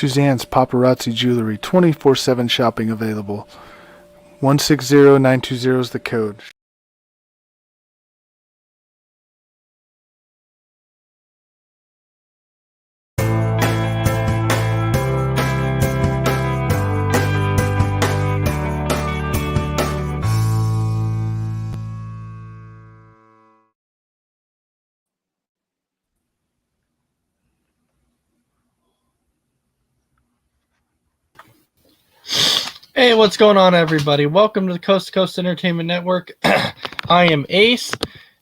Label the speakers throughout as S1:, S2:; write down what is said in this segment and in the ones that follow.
S1: Suzanne's Paparazzi Jewelry, 24/7 shopping available. 160920 is the code.
S2: Hey, what's going on, everybody? Welcome to the Coast to Coast Entertainment Network. I am Ace,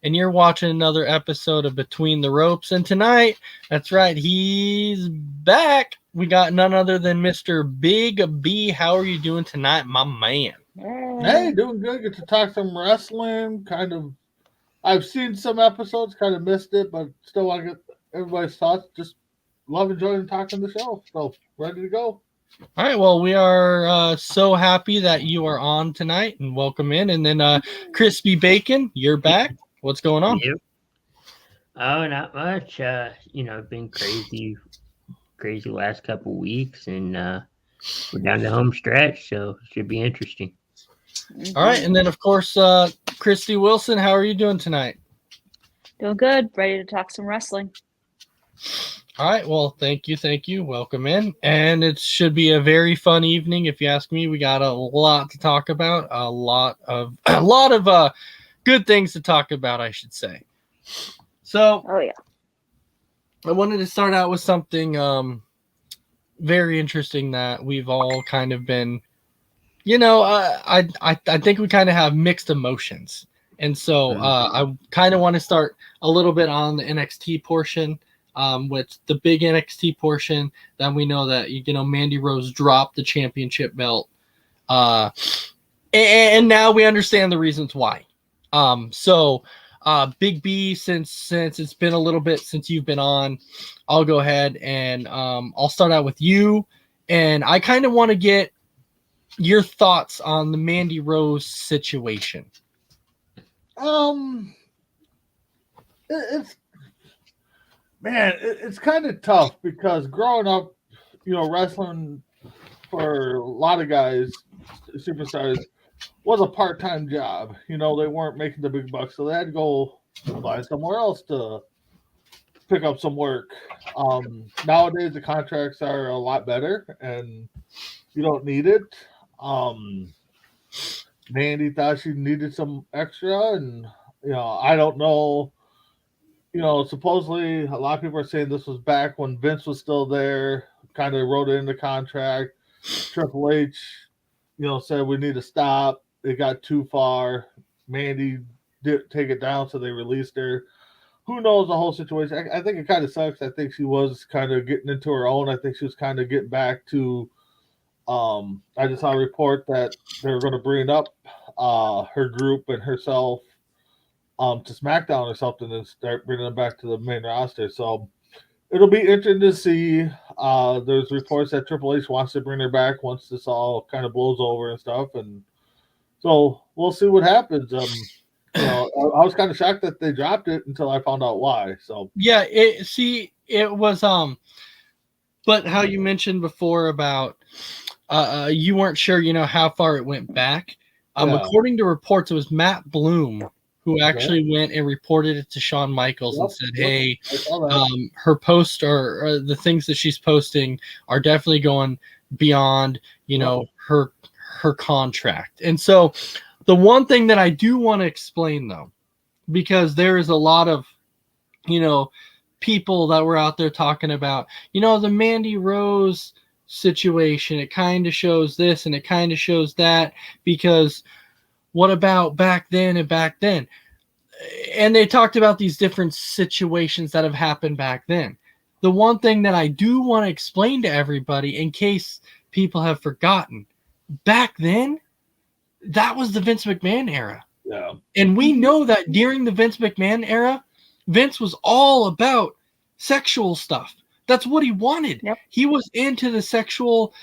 S2: and you're watching another episode of Between the Ropes. And tonight, that's right, he's back. We got none other than Mr. Big B. How are you doing tonight, my man?
S3: Hey, doing good. Get to talk some wrestling. I've seen some episodes, kind of missed it, but still want to get everybody's thoughts. Just love enjoying talking the show. So, ready to go.
S2: All right, well, we are so happy that you are on tonight, and welcome in. And then Crispy Bacon, you're back. What's going on?
S4: Yep. Oh, not much. Been crazy last couple weeks, and we're down the home stretch, so it should be interesting.
S2: All right, and then, of course, Christy Wilson, how are you doing tonight?
S5: Doing good. Ready to talk some wrestling.
S2: All right, well, thank you. Welcome in. And it should be a very fun evening, if you ask me. We got a lot to talk about, a lot of good things to talk about, I should say. So, I wanted to start out with something very interesting that we've all kind of been, I think we kind of have mixed emotions. And so I kind of want to start a little bit on the NXT portion. With the big NXT portion, then we know that Mandy Rose dropped the championship belt, and now we understand the reasons why. So Big B, since it's been a little bit since you've been on, I'll go ahead and I'll start out with you, and I kind of want to get your thoughts on the Mandy Rose situation.
S3: It's kind of tough because growing up, wrestling for a lot of guys, superstars, was a part-time job. They weren't making the big bucks, so they had to go buy somewhere else to pick up some work. Nowadays, the contracts are a lot better, and you don't need it. Mandy thought she needed some extra, and I don't know. Supposedly a lot of people are saying this was back when Vince was still there, kind of wrote it in the contract. Triple H, said we need to stop. It got too far. Mandy did take it down, so they released her. Who knows the whole situation? I think it kind of sucks. I think she was kind of getting into her own. I think she was kind of getting back to I just saw a report that they were going to bring up her group and herself to SmackDown or something and start bringing them back to the main roster. So it'll be interesting to see. There's reports that Triple H wants to bring her back once this all kind of blows over and stuff. And so we'll see what happens. I was kind of shocked that they dropped it until I found out why. So
S2: yeah, it was but how you mentioned before about you weren't sure, how far it went back. According to reports, it was Matt Bloom who actually went and reported it to Shawn Michaels and said, hey, her post or the things that she's posting are definitely going beyond, her contract. And so the one thing that I do want to explain, though, because there is a lot of, people that were out there talking about, the Mandy Rose situation, it kind of shows this and it kind of shows that, because what about back then and back then? And they talked about these different situations that have happened back then. The one thing that I do want to explain to everybody, in case people have forgotten, back then, that was the Vince McMahon era.
S3: Yeah.
S2: And we know that during the Vince McMahon era, Vince was all about sexual stuff. That's what he wanted.
S5: Yep.
S2: He was into the sexual,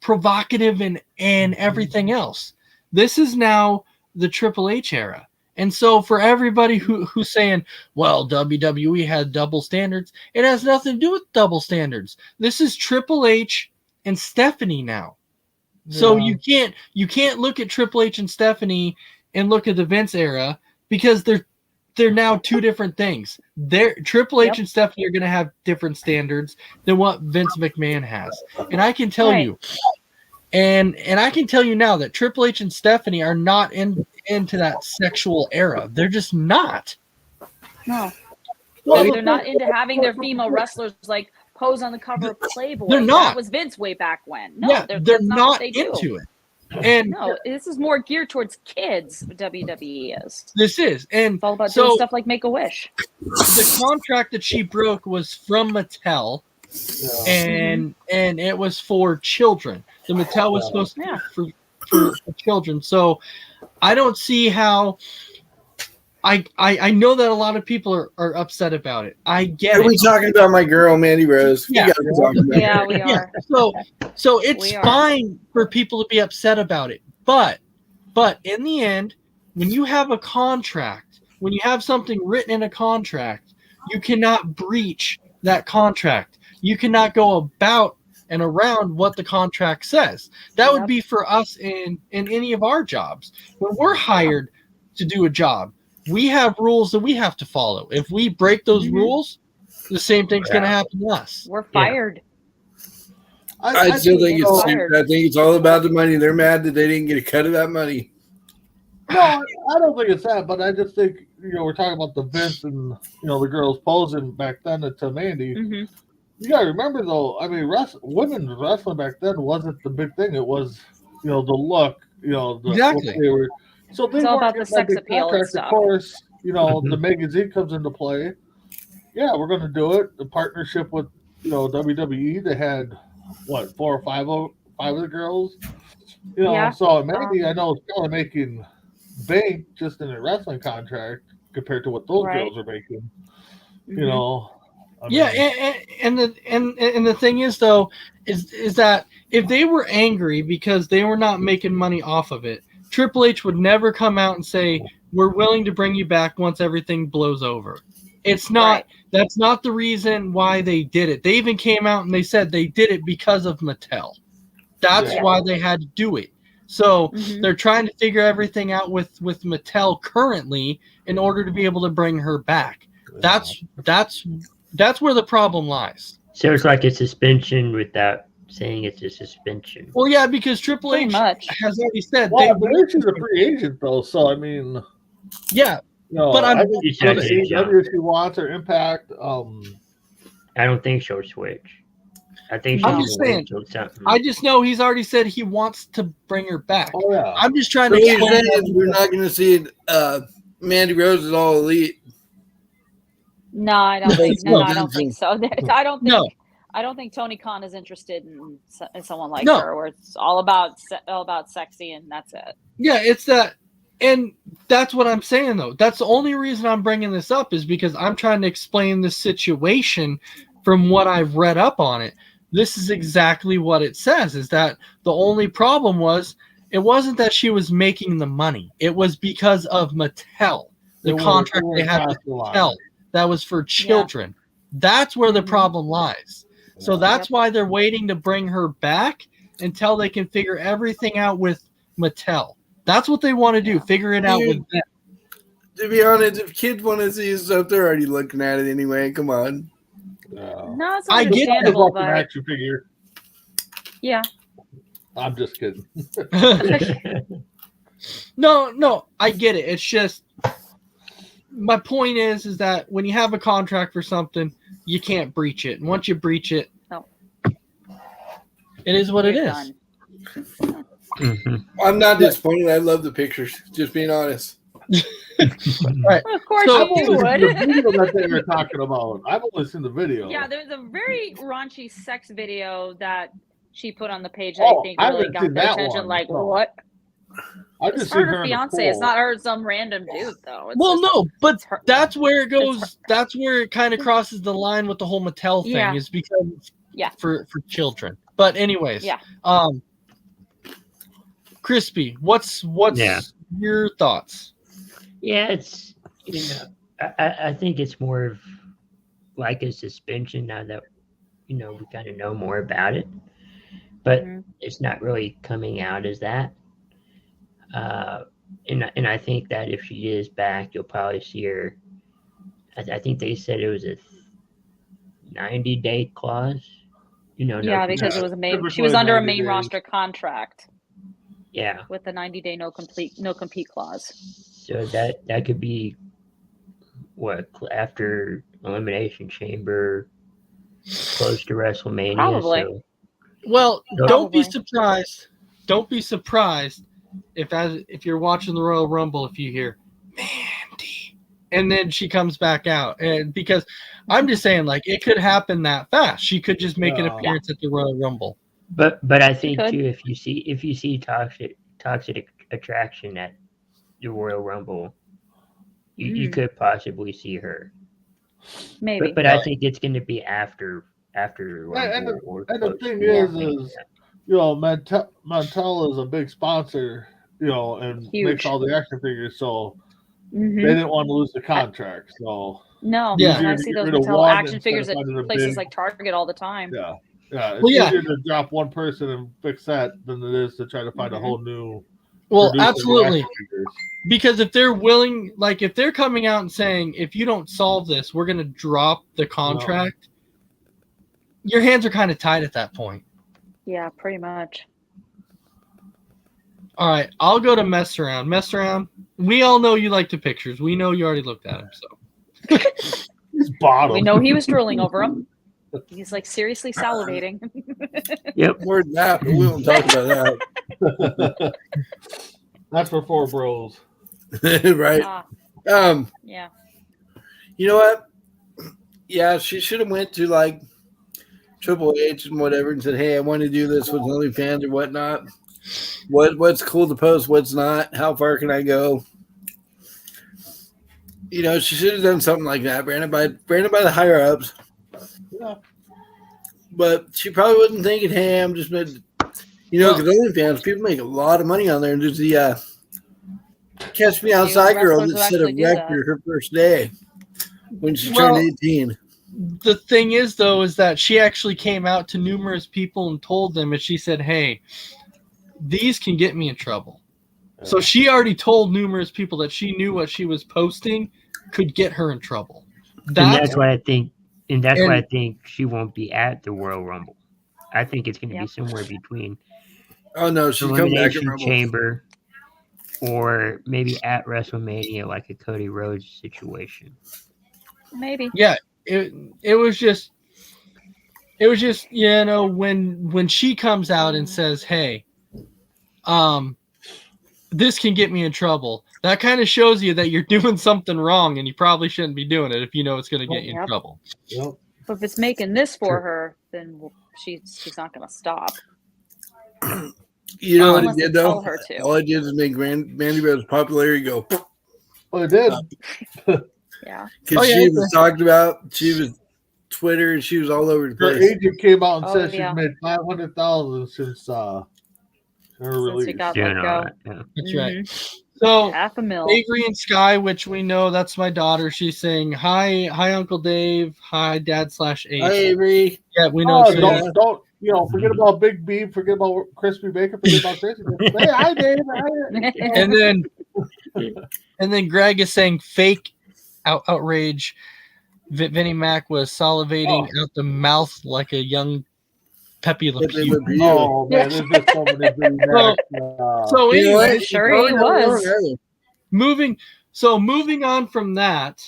S2: provocative, and everything else. This is now the Triple H era. And so for everybody who's saying, well, WWE had double standards, it has nothing to do with double standards. This is Triple H and Stephanie now. So you can't look at Triple H and Stephanie and look at the Vince era because they're now two different things. Triple H and Stephanie are going to have different standards than what Vince McMahon has, and I can tell you, and I can tell you now that Triple H and Stephanie are not into that sexual era. They're just not.
S5: No.
S3: Well,
S5: They're not into having their female wrestlers like pose on the cover of Playboy.
S2: They're not.
S5: That was Vince way back when. No,
S2: Yeah,
S5: they're
S2: they're
S5: that's
S2: not
S5: what they do.
S2: into it. And
S5: No, this is more geared towards kids. WWE is.
S2: this is, and
S5: It's all about
S2: so
S5: doing stuff like Make a Wish.
S2: the contract that she broke was from Mattel, and it was for children. The Mattel was supposed to be for children. So I don't see how. I know that a lot of people are upset about it. I get
S6: Are
S2: it.
S6: we talking about my girl, Mandy Rose?
S2: Yeah.
S6: We gotta be talking about
S5: Yeah,
S6: her.
S5: we are.
S2: So it's
S5: We are.
S2: fine for people to be upset about it, but in the end, when you have a contract, when you have something written in a contract, you cannot breach that contract. You cannot go about and around what the contract says. That would be for us in any of our jobs. When we're hired to do a job, we have rules that we have to follow. If we break those rules, the same thing's going to happen to us.
S5: We're fired.
S6: I still think it's
S5: fired.
S6: stupid. I think it's all about the money. They're mad that they didn't get a cut of that money.
S3: No, I don't think it's that, but I just think we're talking about the Vince and the girls posing back then to Mandy.
S5: Mm-hmm.
S3: You gotta remember though, I mean, women's wrestling back then wasn't the big thing. It was the look,
S2: Exactly.
S3: what they were. So they
S5: It's all
S3: weren't
S5: about the
S3: getting that
S5: sex
S3: big
S5: appeal and
S3: contract.
S5: stuff.
S3: Of course, the magazine comes into play. Yeah, we're going to do it. The partnership with WWE, they had 4 or 5 of the girls. So Mandy, I know, is probably making bank just in a wrestling contract compared to what those girls are making.
S2: Yeah, and the thing is though is that if they were angry because they were not making money off of it, Triple H would never come out and say, we're willing to bring you back once everything blows over. It's not, that's not the reason why they did it. They even came out and they said they did it because of Mattel. That's why they had to do it. So they're trying to figure everything out with Mattel currently in order to be able to bring her back. That's where the problem lies.
S4: So it's like a suspension without saying it's a suspension.
S2: Well, yeah, because Triple H has already said
S3: she's a free agent though, so I mean,
S2: but
S3: I think she wants her Impact.
S4: I don't think she'll switch. I think
S2: I'm
S4: she'll
S2: just
S4: wait
S2: saying.
S4: till something.
S2: I just know he's already said he wants to bring her back.
S3: Oh yeah.
S2: I'm just trying
S6: So
S2: to
S6: you're
S2: explain.
S6: saying we're not going to see Mandy Rose is all elite.
S5: No, I don't think. No, I don't think so. I don't think.
S2: No.
S5: I don't think Tony Khan is interested in someone like
S2: No.
S5: her, where it's all about sexy and that's it.
S2: Yeah, it's that, and that's what I'm saying though. That's the only reason I'm bringing this up is because I'm trying to explain the situation from what I've read up on it. This is exactly what it says. Is that the only problem was it wasn't that she was making the money. It was because of Mattel, the contract they had with Mattel that was for children. That's where the problem lies. So that's why they're waiting to bring her back until they can figure everything out with Mattel. That's what they want to do. Figure it out with them.
S6: To be honest, if kids want to see stuff, they're already looking at it anyway. Come on.
S5: No, it's
S2: I get
S5: understandable,
S3: an
S5: but
S3: action figure.
S5: yeah.
S3: I'm just kidding.
S2: No, I get it. It's just my point is that when you have a contract for something, you can't breach it. And once you breach it, it is what it is.
S6: I'm not disappointed. I love the pictures. Just being honest.
S2: Right.
S5: Well, of course
S2: So-
S5: you would.
S3: The video that they were talking about. I've only seen the video.
S5: Yeah, there's a very raunchy sex video that she put on the page that I think
S3: I
S5: really
S3: haven't
S5: got
S3: seen
S5: their
S3: that
S5: attention.
S3: one,
S5: Like,
S3: no.
S5: what?
S3: I
S5: It's
S3: just seen
S5: her,
S3: her
S5: her
S3: in the
S5: fiance. It's
S3: pool.
S5: not her, some random dude, though. It's
S2: Well,
S5: just-
S2: no, but
S5: it's her.
S2: that's where it
S5: It's
S2: goes. That's where it kind of crosses the line with the whole Mattel thing,
S5: Yeah.
S2: is because
S5: Yeah.
S2: for children. But anyways,
S5: Yeah.
S2: Crispy, what's your thoughts?
S4: Yeah, it's I think it's more of like a suspension now that we kind of know more about it. but
S5: Mhm.
S4: it's not really coming out as that. And I think that if she is back, you'll probably see her. I think they said it was a 90-day clause. No
S5: Yeah, because
S3: Yeah,
S5: it was a main. She
S3: typically
S5: was under a
S3: 90
S5: main
S3: days.
S5: roster contract
S4: yeah.
S5: with the 90-day no compete clause.
S4: So that could be what after Elimination Chamber, close to WrestleMania.
S5: Probably.
S4: So
S2: Well,
S4: So-
S2: don't be
S5: Probably.
S2: surprised. Don't be surprised if you're watching the Royal Rumble if you hear Mandy, and then she comes back out, and because I'm just saying, like, it could happen that fast. She could just make an
S3: Yeah.
S2: appearance at the Royal Rumble.
S4: but I think
S5: could.
S4: too, if you see toxic attraction at the Royal Rumble, you
S5: Mm.
S4: could possibly see her.
S5: Maybe.
S4: But I think it's going to be after Rumble.
S3: And the-
S4: or
S3: And the
S4: close
S3: thing
S4: to
S3: is,
S4: WrestleMania.
S3: Mattel is a big sponsor, and
S5: Huge.
S3: makes all the action figures, so
S5: Mhm.
S3: they didn't want to lose the contract. So
S5: No,
S2: Yeah.
S5: and I
S3: Easier to
S5: see
S3: get
S5: those
S3: rid of
S5: Mattel
S3: one
S5: action
S3: instead
S5: figures
S3: of
S5: at
S3: finding a
S5: places
S3: big-
S5: like Target all the time.
S3: yeah, it's
S2: Well, yeah.
S3: easier to drop one person and fix that than it is to try to find a
S5: Mhm.
S3: whole new.
S2: Well,
S3: producer of the
S2: absolutely.
S3: action figures.
S2: Because if they're willing, like if they're coming out and saying, if you don't solve this, we're going to drop the contract, your hands are kind of tied at that point.
S5: Yeah, pretty much.
S2: All right, I'll go to Mess Around. Mess Around, we all know you like the pictures. We know you already looked at them. So
S3: He's bottom.
S5: We know he was drooling over them. He's like seriously salivating.
S4: Yep.
S6: More than that, but we won't talk about
S3: That's for 4 bros.
S6: that. Right.
S5: Yeah.
S6: You know what? Yeah, she should have went to like Triple H and whatever and said, "Hey, I want to do this with OnlyFans or whatnot. What's cool to post? What's not? How far can I go?" She should have done something like that, branded by the higher ups.
S3: Yeah.
S6: But she probably wasn't thinking, "Hey, I'm just because OnlyFans people make a lot of money on there and there's the catch me outside girl
S5: wrestlers
S6: that
S5: who
S6: said
S5: actually
S6: it
S5: do
S6: wrecked
S5: that.
S6: her first day when she
S2: Well,
S6: turned 18.
S2: the thing is, though, is that she actually came out to numerous people and told them, and she said, hey, these can get me in trouble. So she already told numerous people that she knew what she was posting could get her in trouble.
S4: And that's why I think she won't be at the Royal Rumble. I think it's going to be
S5: Yep.
S4: somewhere between
S6: Oh no, she's coming back at
S4: Elimination
S6: Rumble.
S4: Chamber or maybe at WrestleMania, like a Cody Rhodes situation.
S5: Maybe.
S2: Yeah, it was just when she comes out and says, hey, this can get me in trouble, that kind of shows you that you're doing something wrong and you probably shouldn't be doing it if you know it's going to get you in
S5: Yep.
S2: trouble.
S3: Yep.
S5: But if it's making this for her, then she's not going to stop.
S6: You know what
S5: Unless
S6: it
S5: they
S6: did though?
S5: tell her to.
S6: All it did is make Mandy Rose popularity go
S3: Well, it did.
S5: Yeah.
S6: because
S2: Oh, yeah,
S6: she
S2: okay.
S6: was talked about. She was Twitter and she was all over the
S3: Her
S6: place.
S3: agent came out and
S5: Oh,
S3: said
S5: yeah.
S3: she's made 500,000 since her
S5: Since
S3: release.
S5: we got
S4: Doing
S5: let
S4: all
S5: go.
S4: that, yeah.
S2: That's right.
S5: Mhm.
S2: So
S5: $500,000.
S2: Avery and Sky, which we know that's my daughter, she's saying, hi Uncle Dave, hi Dad / Ace.
S6: Hi Avery.
S2: Yeah, we know.
S3: Oh,
S2: it's
S3: don't forget about Big B, forget about Crispy Bacon, forget about Crispy. Hey, hi Dave. Hi.
S2: and then Greg is saying fake outrage. Vinnie Mac was salivating out the mouth like a young Pepe Le
S6: But they
S2: Pew.
S6: would be
S3: Oh man, there's just so many Big Macs.
S2: So
S6: You know what?
S2: anyway,
S5: Sure
S6: You're
S5: he
S6: probably not
S5: was.
S6: wrong either.
S2: moving on from that,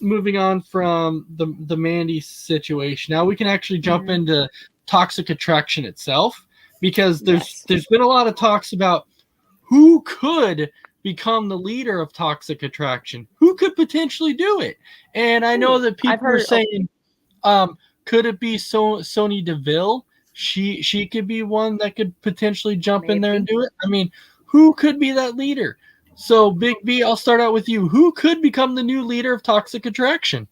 S2: moving on from the Mandy situation. Now we can actually jump
S5: Mhm.
S2: into Toxic Attraction itself, because
S5: Yes.
S2: there's been a lot of talks about who could become the leader of Toxic Attraction, who could potentially do it. And I know that people are
S5: heard-
S2: saying, could it be Sonya Deville? She could be one that could potentially jump in there and do it. I mean, who could be that leader? So Big B, I'll start out with you. Who could become the new leader of Toxic Attraction?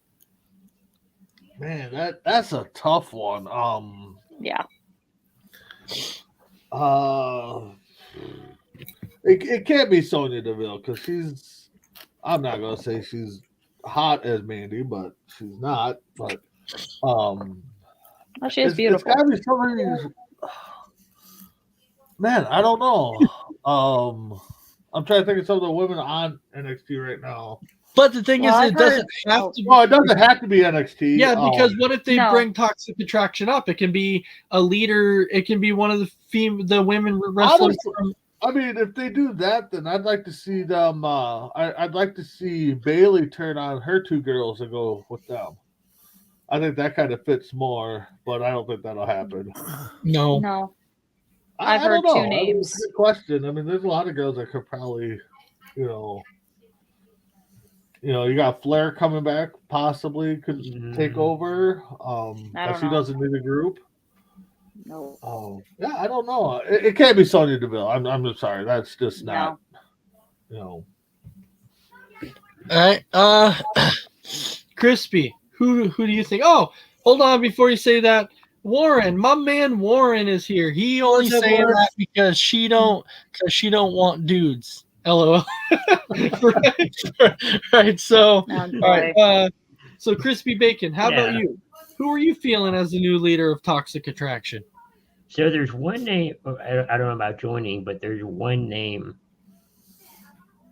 S3: Man, that's a tough one.
S5: Yeah.
S3: It can't be Sonya Deville because I'm not gonna say she's hot as Mandy, but she's not. But
S5: Oh, she is
S3: it's
S5: beautiful.
S3: gotta be somebody who's Man, I don't know. I'm trying to think of some of the women on NXT right now.
S2: But the thing
S5: Well,
S2: is,
S5: I've
S2: it doesn't
S5: heard-
S2: have
S5: oh.
S2: to.
S3: Well, it doesn't have to be NXT.
S2: Yeah, because what if they
S5: No.
S2: bring Toxic Attraction up? It can be a leader. It can be one of the women wrestlers.
S3: Honestly,
S2: From,
S3: I mean, if they do that, then I'd like to see them. I'd like to see Bailey turn on her two girls and go with them. I think that kind of fits more, but I don't think that'll happen.
S2: no.
S5: No.
S3: I
S5: I've
S3: don't
S5: heard
S3: know.
S5: two
S3: I mean,
S5: names.
S3: it's a good question. I mean, there's a lot of girls that could probably, you got Flair coming back, possibly could take over.
S5: I
S3: But
S5: don't
S3: she
S5: know.
S3: doesn't need a group.
S5: No.
S3: Yeah, I don't know. It can't be Sonya Deville. I'm just sorry. That's just
S5: No.
S3: not. You know.
S2: All right. Crispy. Who do you think? Oh, hold on before you say that. Warren, my man Warren is here. He only
S6: What's up,
S2: saying
S6: Warren?
S2: that because she don't want dudes. LOL. right. So,
S5: Oh,
S2: all right.
S5: boy.
S2: So Crispy Bacon, how about
S4: Yeah.
S2: you? Who are you feeling as the new leader of Toxic Attraction?
S4: So there's one name. I don't know about joining, but there's one name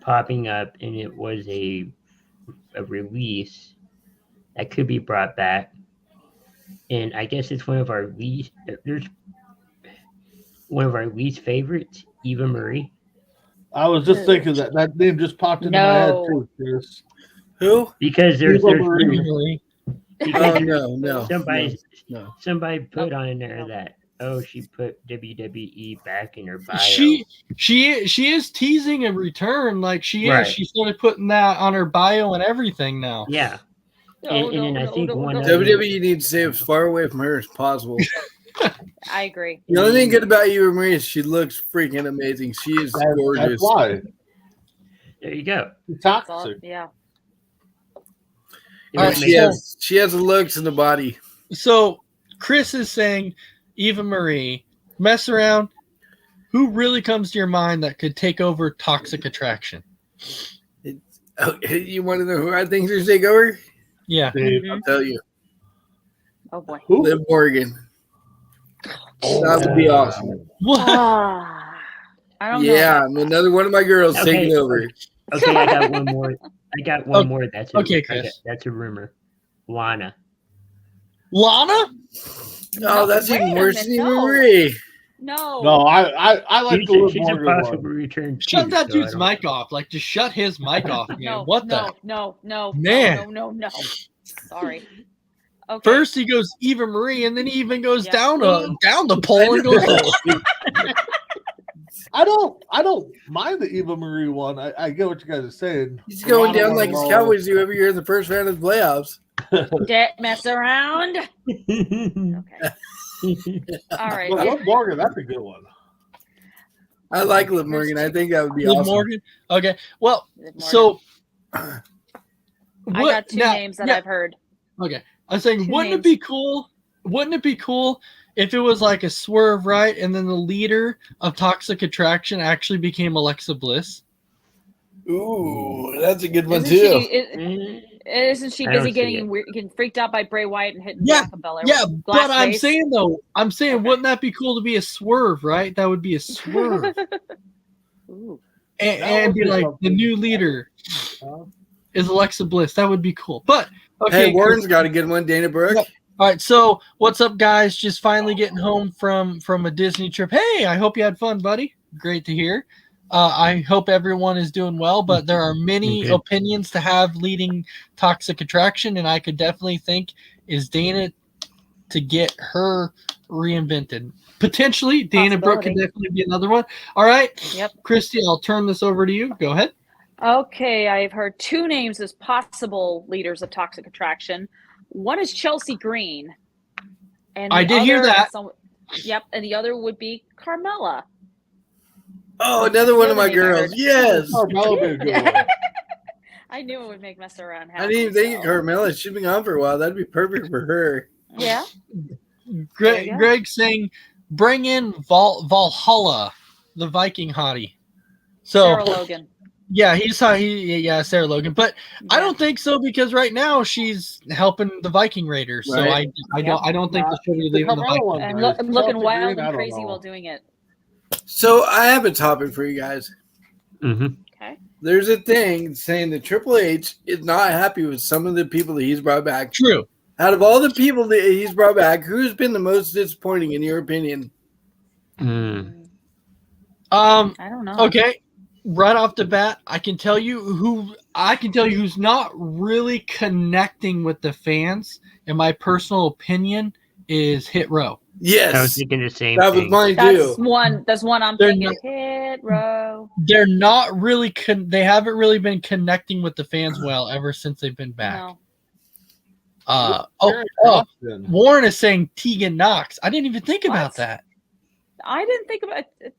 S4: popping up, and it was a release that could be brought back. And I guess it's one of our least. There's one of our least favorites, Eva Marie.
S3: I was just thinking that name just popped into my head
S5: No.
S3: too, Chris.
S6: Who?
S4: Because there's
S3: Eva Marie.
S2: Really?
S6: Oh no.
S4: somebody put on there that she put WWE back in her bio.
S2: She is teasing a return, like she is.
S4: Right.
S2: She started putting that on her bio and everything now.
S4: Yeah.
S5: No,
S4: And then I think one
S5: no.
S4: other-
S6: WWE needs to stay as far away from her as possible.
S5: I agree.
S6: The only thing good about Eva Marie is she looks freaking amazing. She is
S3: That's
S6: gorgeous.
S3: why.
S4: There you go.
S3: She's
S5: That's all-
S3: toxic.
S5: yeah.
S4: It
S2: All
S4: would
S2: right,
S4: make-
S6: She has the looks and the body.
S2: So Chris is saying Eva Marie, mess around. Who really comes to your mind that could take over Toxic Attraction?
S6: Oh, you want to know who I think should take over?
S2: Yeah.
S3: Dave.
S5: Mhm.
S6: I'll tell you.
S5: Oh boy.
S3: Who?
S6: Liv Morgan. That would be awesome.
S2: What?
S5: Ah, I don't know.
S6: Yeah, another one of my girls
S4: Okay.
S6: taking over.
S4: Okay, I got one more. That's
S2: Okay, Chris.
S4: That's a rumor. Lana.
S2: Lana?
S6: Oh, that's
S5: Wait
S6: even
S5: a
S6: worse than
S5: minute,
S6: Eva
S5: no.
S6: Marie.
S5: No.
S3: No, I like
S4: She's,
S3: the Liv
S4: she's a
S3: Morgan
S4: possible
S3: one.
S4: return.
S2: Shut
S4: too,
S2: that
S4: so I
S2: dude's
S4: don't-
S2: mic off. Like, just shut his mic off, man.
S5: No.
S2: What
S5: no,
S2: the?
S5: No.
S2: Man.
S5: No. Sorry. Okay.
S2: First he goes Eva Marie, and then he even goes
S5: Yeah.
S2: down the pole and goes.
S3: I don't mind the Eva Marie one. I get what you guys are saying.
S6: He's going
S3: Lana
S6: down like his
S3: Roll.
S6: Cowboys do every year in the first round of the playoffs.
S5: Mess around. Okay. All right.
S3: But Liv Morgan, that's a good one.
S6: I like Liv Morgan. I think that would be
S2: Liv
S6: awesome.
S2: Morgan. Okay. Well,
S5: Morgan.
S2: so
S5: I
S2: what-
S5: got two
S2: now-
S5: names that
S2: yeah,
S5: I've heard.
S2: Okay. I was saying,
S5: Two
S2: wouldn't it
S5: names.
S2: be cool? Wouldn't it be cool if it was like a swerve, right? And then the leader of Toxic Attraction actually became Alexa Bliss.
S6: Ooh, that's a good one
S5: Isn't
S6: too.
S5: isn't she
S4: I don't
S5: busy
S4: see
S5: getting
S4: it.
S5: weird, getting freaked out by Bray Wyatt and hitting
S2: Yeah,
S5: Bianca Belair?
S2: Yeah,
S5: with
S2: but
S5: glass
S2: I'm
S5: face?
S2: saying though,
S5: Okay.
S2: wouldn't that be cool to be a swerve, right? That would be a swerve,
S5: Ooh.
S2: and,
S3: That
S2: and
S3: would
S2: be
S3: be
S2: like the
S3: something.
S2: new leader is Alexa Bliss. That would be cool. But okay,
S6: Hey, Warren's got a good one. Dana Brooke.
S2: Yeah. All right, so what's up, guys? Just finally getting home from a Disney trip. Hey, I hope you had fun, buddy. Great to hear. I hope everyone is doing well, but there are many
S4: Okay.
S2: opinions to have leading Toxic Attraction, and I could definitely think is Dana to get her reinvented. Potentially, Dana Brooke could
S5: Possibility.
S2: definitely be another one. All right,
S5: Yep.
S2: Christy, I'll turn this over to you. Go ahead.
S5: Okay, I've heard two names as possible leaders of Toxic Attraction. One is Chelsea Green, and
S2: I
S5: the
S2: did hear
S5: other-
S2: that.
S5: Yep, and the other would be Carmella.
S6: Oh, another one of my
S5: The other name I
S6: girls.
S5: heard.
S6: Yes.
S3: Carmella would be a good one.
S5: I knew it would make mess around.
S6: I didn't even think of
S5: so-
S6: Carmella. She's been gone for a while. That'd be perfect for her.
S5: Yeah,
S2: Greg,
S5: you go.
S2: Greg saying, bring in Valhalla, the Viking hottie. So
S5: Sarah Logan.
S2: Yeah, Sarah Logan, but I don't think so because right now she's helping the Viking Raiders. So
S6: Right.
S2: I don't think that she'll be
S3: The
S2: leaving the
S3: Carmella
S2: Vikings.
S3: one,
S5: And
S3: guys.
S5: looking
S3: Chelsea
S5: wild
S3: Green, I
S5: and
S3: don't
S5: crazy
S3: know.
S5: while doing it.
S6: So I have a topic for you guys.
S4: Hmm.
S5: Okay.
S6: There's a thing saying that Triple H is not happy with some of the people that he's brought back.
S2: True.
S6: Out of all the people that he's brought back, who's been the most disappointing in your opinion?
S4: Mm.
S5: I don't know.
S2: Okay. Right off the bat, I can tell you who's not really connecting with the fans, in my personal opinion, is Hit Row.
S4: I was
S6: Yes,
S4: thinking the same
S6: that was
S4: thing.
S6: mine
S5: That's
S6: too.
S5: one. That's one I'm
S2: They're
S5: thinking. Hit row.
S2: They're not really they haven't really been connecting with the fans well ever since they've been back.
S5: No.
S3: Karen Crosston.
S2: Warren is saying Tegan Knox. I didn't even think about
S5: What?
S2: that.
S5: I didn't think about it.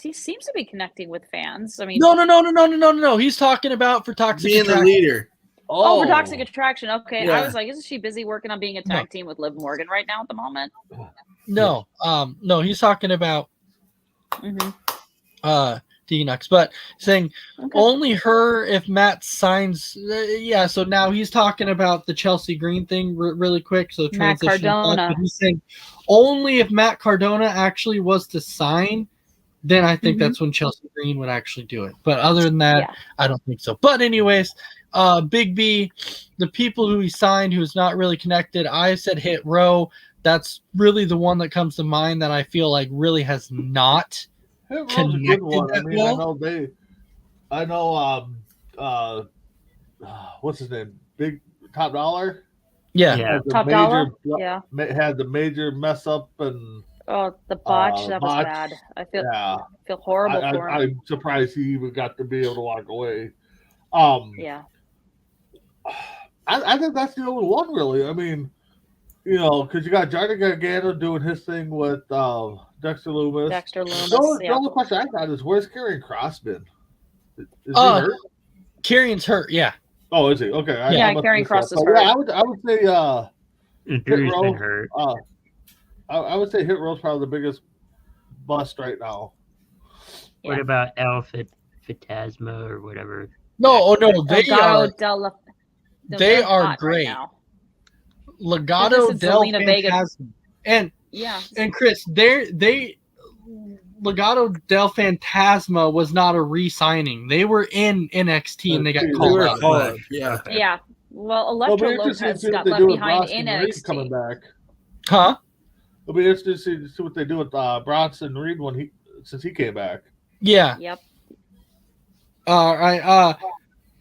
S5: He seems to be connecting with fans. I mean,
S2: No. He's talking about for Toxic
S6: Being the
S2: Attraction.
S6: leader.
S5: oh, for Toxic Attraction. Okay.
S6: Yeah.
S5: I was like, isn't she busy working on being a tag team with Liv Morgan right now at the moment?
S2: No, he's talking about
S5: Mm-hmm.
S2: Tegan Knox, but saying
S5: Okay.
S2: only her if Matt signs. Yeah, so now he's talking about the Chelsea Green thing really quick. So
S5: Matt
S2: transition back,
S5: Cardona.
S2: but he's saying only if Matt Cardona actually was to sign, then I think
S5: Mhm.
S2: that's when Chelsea Green would actually do it. But other than that,
S5: Yeah.
S2: I don't think so. But anyways, Big B, the people who he signed who's not really connected, I said Hit Row. That's really the one that comes to mind that I feel like really has not.
S3: Hit Row's a good one. I
S2: Connected
S3: mean,
S2: that
S3: I know what's his name? Big Top Dollar.
S2: Yeah.
S4: Yeah.
S3: Had the
S5: Top
S3: major
S5: Dollar.
S3: blo-
S5: Yeah.
S3: Had the major mess up and
S5: Oh, the botch. That was
S3: botch.
S5: bad. I feel
S3: yeah.
S5: horrible for him.
S3: I'm surprised he even got to be able to walk away.
S5: Yeah.
S3: I think that's the only one really. I mean, because you got Johnny Gargano doing his thing with Dexter Loomis.
S5: Dexter Loomis.
S3: The
S5: Yeah.
S3: only question I got is where's Karrion Kross been? Is he hurt?
S2: Kieran's hurt. Yeah.
S3: Oh, is he? Okay.
S5: Yeah,
S3: I must
S5: Karrion
S3: miss
S5: Kross
S3: that.
S5: is
S3: But
S5: hurt.
S3: yeah, I would say
S4: And Drew's
S3: Row.
S4: been hurt.
S3: I would say Hit Row's probably the biggest bust right now.
S5: Yeah.
S4: What about Phantasma or whatever?
S2: No, they
S5: Delgado
S2: are. They are
S5: hot
S2: great.
S5: Right now.
S2: Legado
S5: This is
S2: del
S5: Zelina Vega.
S2: Fantasma.
S5: Yeah.
S2: And Chris, Legado del Fantasma was not a re-signing. They were in NXT and they got
S3: They
S2: called
S6: were
S2: up.
S6: called up, yeah.
S5: Yeah. Well,
S3: It'll be
S5: Electro
S3: interesting to
S5: Lopez
S3: see what
S5: got
S3: they
S5: left
S3: do with
S5: behind
S3: Bronson
S5: in
S3: Reed coming
S5: NXT.
S3: back.
S2: Huh?
S3: It'll be interesting to see what they do with Bronson Reed since he came back.
S2: Yeah.
S5: Yep.
S2: All right.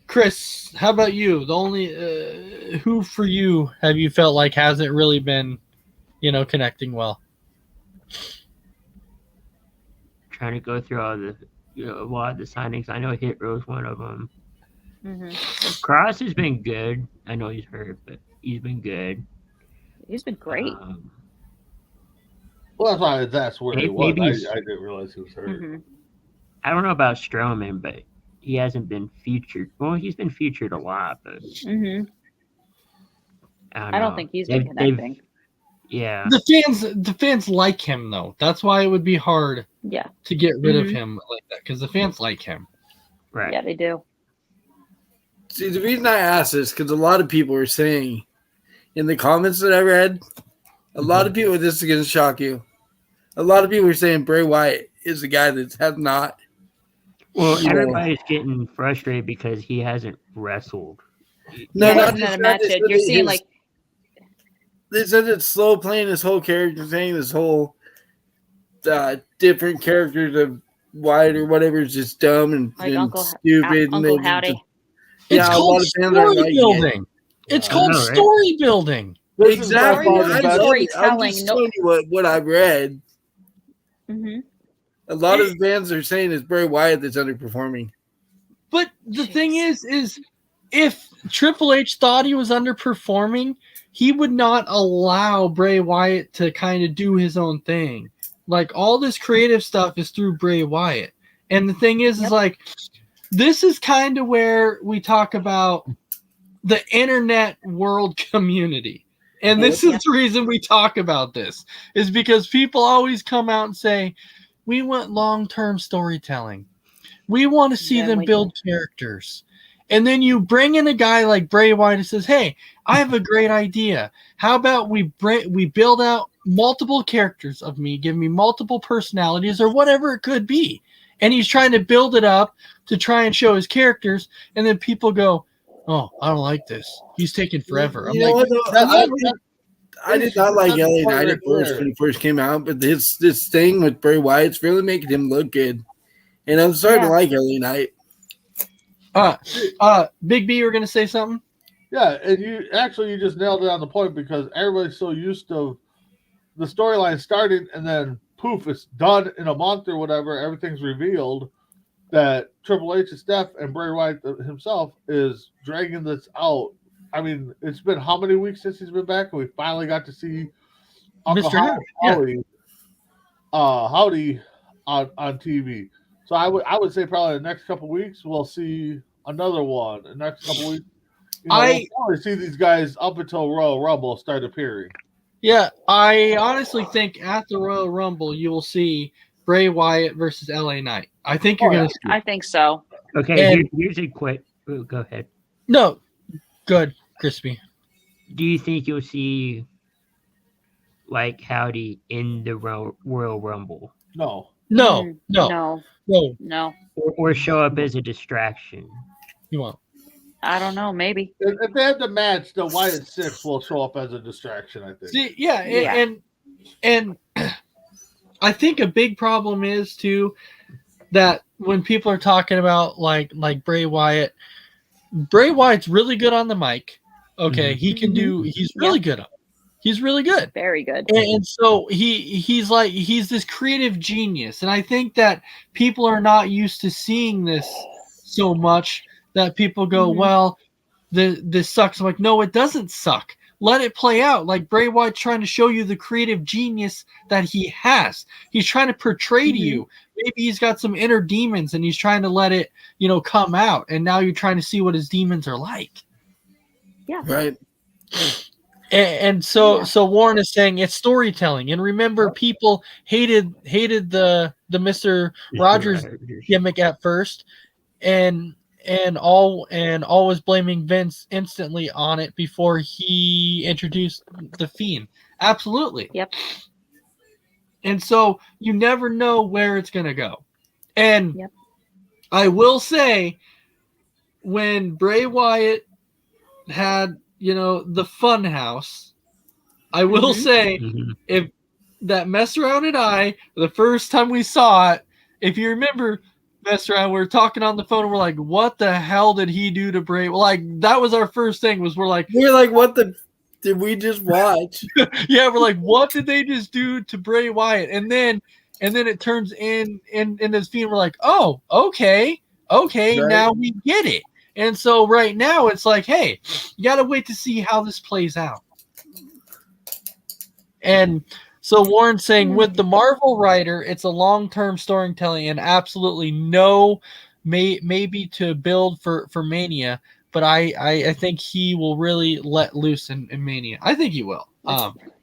S2: Chris, how about you? The only who for you have you felt like hasn't really been, connecting well?
S4: Trying to go through all the a lot of the signings. I know Hit Row's one of them.
S5: hmm
S4: Cross has been good. I know he's hurt, but he's been good.
S5: He's been great.
S3: Well, that's where he was.
S4: Maybe he's-
S3: I didn't realize he was hurt.
S5: hmm
S4: I don't know about Strowman, but he hasn't been featured. Well, he's been featured a lot, but
S5: hmm
S4: I
S5: I don't
S4: know.
S5: think he's been
S4: They've-
S5: connecting.
S4: Yeah.
S2: The fans like him though. That's why it would be hard
S5: Yeah.
S2: to get rid of
S5: Mhm.
S2: him like that because the fans like him.
S4: Right.
S5: Yeah, they do.
S6: See, the reason I asked this because a lot of people were saying in the comments that I read, a lot of people, this is going to shock you. A lot of people were saying Bray Wyatt is the guy that has not.
S4: Well,
S6: Yeah.
S4: everybody's getting frustrated because he hasn't wrestled.
S6: No,
S5: Yeah,
S6: not
S5: hasn't
S6: just
S5: had a
S6: that,
S5: match
S6: they
S5: yet.
S6: said
S5: You're
S6: that
S5: seeing like
S6: they said it's slow playing his whole character thing, this whole different characters of Wyatt or whatever is just dumb and
S5: Uncle
S6: stupid. and
S5: Uncle
S6: they
S5: Howdy.
S6: just- yeah,
S2: It's
S6: a lot
S2: called
S6: of fans are
S2: story
S6: like it.
S2: building. It's
S3: I
S2: called
S4: know, right?
S2: story building.
S3: This is
S6: Exactly.
S3: by far
S5: Story-
S3: the
S6: I
S3: best-
S6: love it. I'm
S5: storytelling,
S6: just
S5: no-
S6: telling you what I've read.
S5: hmm
S6: A lot of the fans are saying it's Bray Wyatt that's underperforming.
S2: But the thing is if Triple H thought he was underperforming, he would not allow Bray Wyatt to kind of do his own thing. Like all this creative stuff is through Bray Wyatt. And the thing is
S5: Yep.
S2: like this is kind of where we talk about the internet world community. And this is the reason we talk about this is because people always come out and say, we want long-term storytelling. We want to see
S5: Then
S2: them
S5: we
S2: build characters. And then you bring in a guy like Bray Wyatt and says, "Hey, I have a great idea. How about we build out multiple characters of me, give me multiple personalities or whatever it could be." And he's trying to build it up to try and show his characters, and then people go, "Oh, I don't like this. He's taking forever." I'm
S6: You know
S2: like,
S6: what, though?
S3: That-
S6: I did not like
S3: that's
S6: LA
S3: the point
S6: Knight
S3: right
S6: at first
S3: there.
S6: when he first came out, but this thing with Bray Wyatt's really making him look good. And I'm starting to
S5: Yeah.
S6: like LA Knight.
S2: Big B, you were gonna say something?
S3: Yeah, and you just nailed it on the point because everybody's so used to the storyline starting and then poof, it's done in a month or whatever. Everything's revealed that Triple H's Steph and Bray Wyatt himself is dragging this out. I mean, it's been how many weeks since he's been back, and we finally got to see Uncle
S2: Mr. Howdy, yeah.
S3: Howdy on TV. So I would say probably the next couple weeks we'll see another one. The next couple weeks, we'll probably see these guys up until Royal Rumble start appearing.
S2: Yeah, I honestly think at the Royal Rumble you will see Bray Wyatt versus LA Knight. I think you're gonna see.
S5: I think so.
S4: Okay,
S2: And-
S4: here's a quick. Oh, go ahead.
S2: No, good, Crispy.
S4: Do you think you'll see like Howdy in the Royal Rumble,
S3: No.
S2: No,
S5: Mm,
S2: no,
S5: No.
S2: no,
S5: No.
S4: or show up as a distraction?
S2: you won't.
S5: I don't know. Maybe.
S3: If they have the match, the Wyatt Six will show up as a distraction, I think.
S2: See, yeah,
S5: Yeah.
S2: and I think a big problem is too that when people are talking about like Bray Wyatt's really good on the mic. Okay,
S4: Mhm.
S2: he can do. He's really good. He's really good.
S5: Very good.
S2: And so he's this creative genius, and I think that people are not used to seeing this so much that people go,
S5: Mhm.
S2: well, this sucks. I'm like, no, it doesn't suck. Let it play out. Like Bray Wyatt's trying to show you the creative genius that he has. He's trying to portray to
S5: Mhm.
S2: you. Maybe he's got some inner demons, and he's trying to let it, come out. And now you're trying to see what his demons are like.
S5: Yeah.
S6: Right.
S2: And so
S5: Yeah.
S2: Warren is saying it's storytelling. And remember, people hated the Mr. Rogers gimmick at first, and all was blaming Vince instantly on it before he introduced the Fiend. Absolutely.
S5: Yep.
S2: And so you never know where it's gonna go. And
S5: Yep.
S2: I will say, when Bray Wyatt had the Fun House, I will
S5: Mhm.
S2: say,
S4: Mhm.
S2: if that Mess Around and I, the first time we saw it, if you remember, Mess Around, we were talking on the phone and we're like, what the hell did he do to Bray? Like, that was our first thing, was we're like,
S6: We're like, what the did we just watch?
S2: yeah, we're like, what did they just do to Bray Wyatt? And then it turns in this Fiend, we're like, oh, okay,
S6: Right.
S2: now we get it. And so right now it's like, hey, you got to wait to see how this plays out. And so Warren's saying, with the Marvel writer, it's a long-term storytelling and absolutely no maybe to build for Mania, but I think he will really let loose in Mania. I think he will.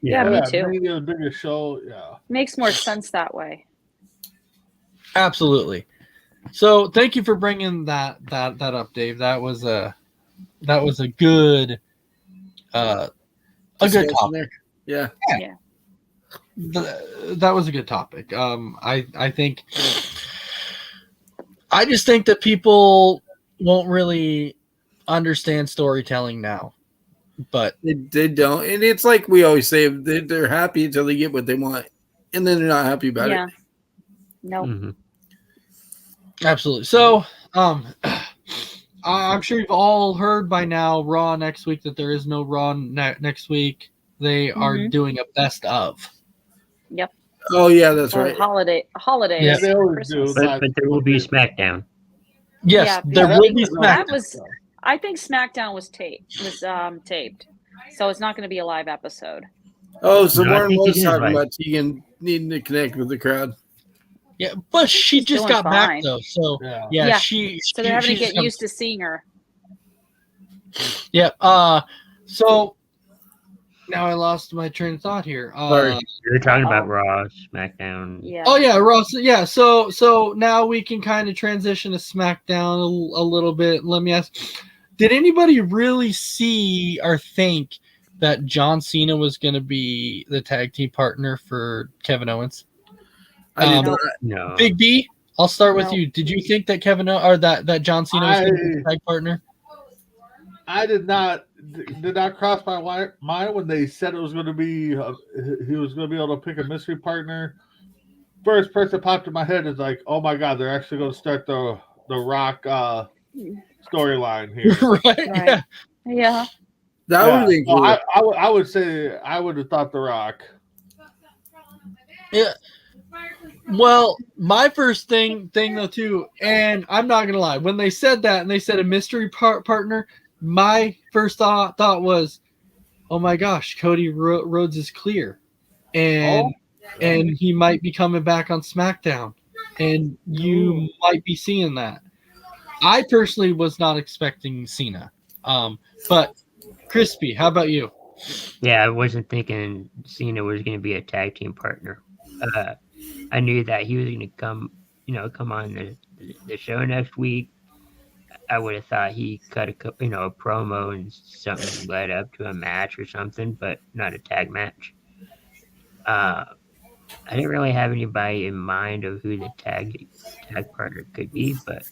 S5: Yeah, me too.
S3: Maybe the biggest show. Yeah.
S5: Makes more sense that way.
S2: Absolutely. So thank you for bringing that up, Dave. That was a good good
S6: Discussion
S2: topic.
S6: there. Yeah.
S2: That was a good topic. I think I just think that people won't really understand storytelling now. But
S6: They don't. And it's like we always say, they're happy until they get what they want. And then they're not happy about
S5: Yeah.
S6: it.
S5: No.
S4: Mhm.
S2: absolutely. So I'm sure you've all heard by now, Raw next week, that there is no Raw next week. They are
S5: Mhm.
S2: doing a best of.
S6: Oh, yeah, that's
S5: Or
S6: right.
S5: holidays.
S2: Yeah.
S3: They always
S5: Christmas.
S3: do.
S4: But there will be SmackDown.
S2: Yes,
S5: Yeah,
S2: there
S3: Yeah,
S2: will be
S5: that
S2: SmackDown.
S5: was. I think SmackDown was taped. So it's not going to be a live episode.
S6: Oh, so
S4: No, I
S6: Warren
S4: think
S6: was
S4: it is
S6: talking
S4: right.
S6: about Tegan needing to connect with the crowd.
S2: Yeah, but she
S5: She's
S2: just
S5: doing
S2: got back
S5: fine.
S2: though, so
S3: Yeah.
S2: yeah,
S5: Yeah.
S2: she.
S5: So they're having
S2: she
S5: to
S2: just
S5: get used to seeing her.
S2: Yeah. So Now I lost my train of thought here.
S6: Sorry.
S4: We were talking about
S5: Uh-oh.
S4: Raw, SmackDown.
S5: Yeah.
S2: Oh yeah, Ross. Yeah, so now we can kind of transition to SmackDown a little bit. Let me ask: did anybody really see or think that John Cena was going to be the tag team partner for Kevin Owens?
S6: I did
S2: Um,
S6: not.
S4: No.
S2: Big B, I'll start with
S5: No.
S2: you. Did you think that that John Cena was going to be the tag partner?
S3: I did not cross my mind when they said it was going to be he was going to be able to pick a mystery partner. First person popped in my head is like, oh my god, they're actually going to start the Rock storyline here.
S2: Right?
S5: Right. Yeah.
S6: That would have been
S3: Well,
S6: cool.
S3: I would say I would have thought the Rock.
S2: Yeah. Well, my first thing though too, and I'm not gonna lie, when they said that and they said a mystery partner, my first thought was, oh my gosh, Cody Rhodes is clear, and he might be coming back on SmackDown, and you might be seeing that. I personally was not expecting Cena, but Crispy, how about you?
S4: Yeah, I wasn't thinking Cena was going to be a tag team partner. I knew that he was going to come on the show next week. I would have thought he cut a promo and something led up to a match or something, but not a tag match. I didn't really have anybody in mind of who the tag partner could be, but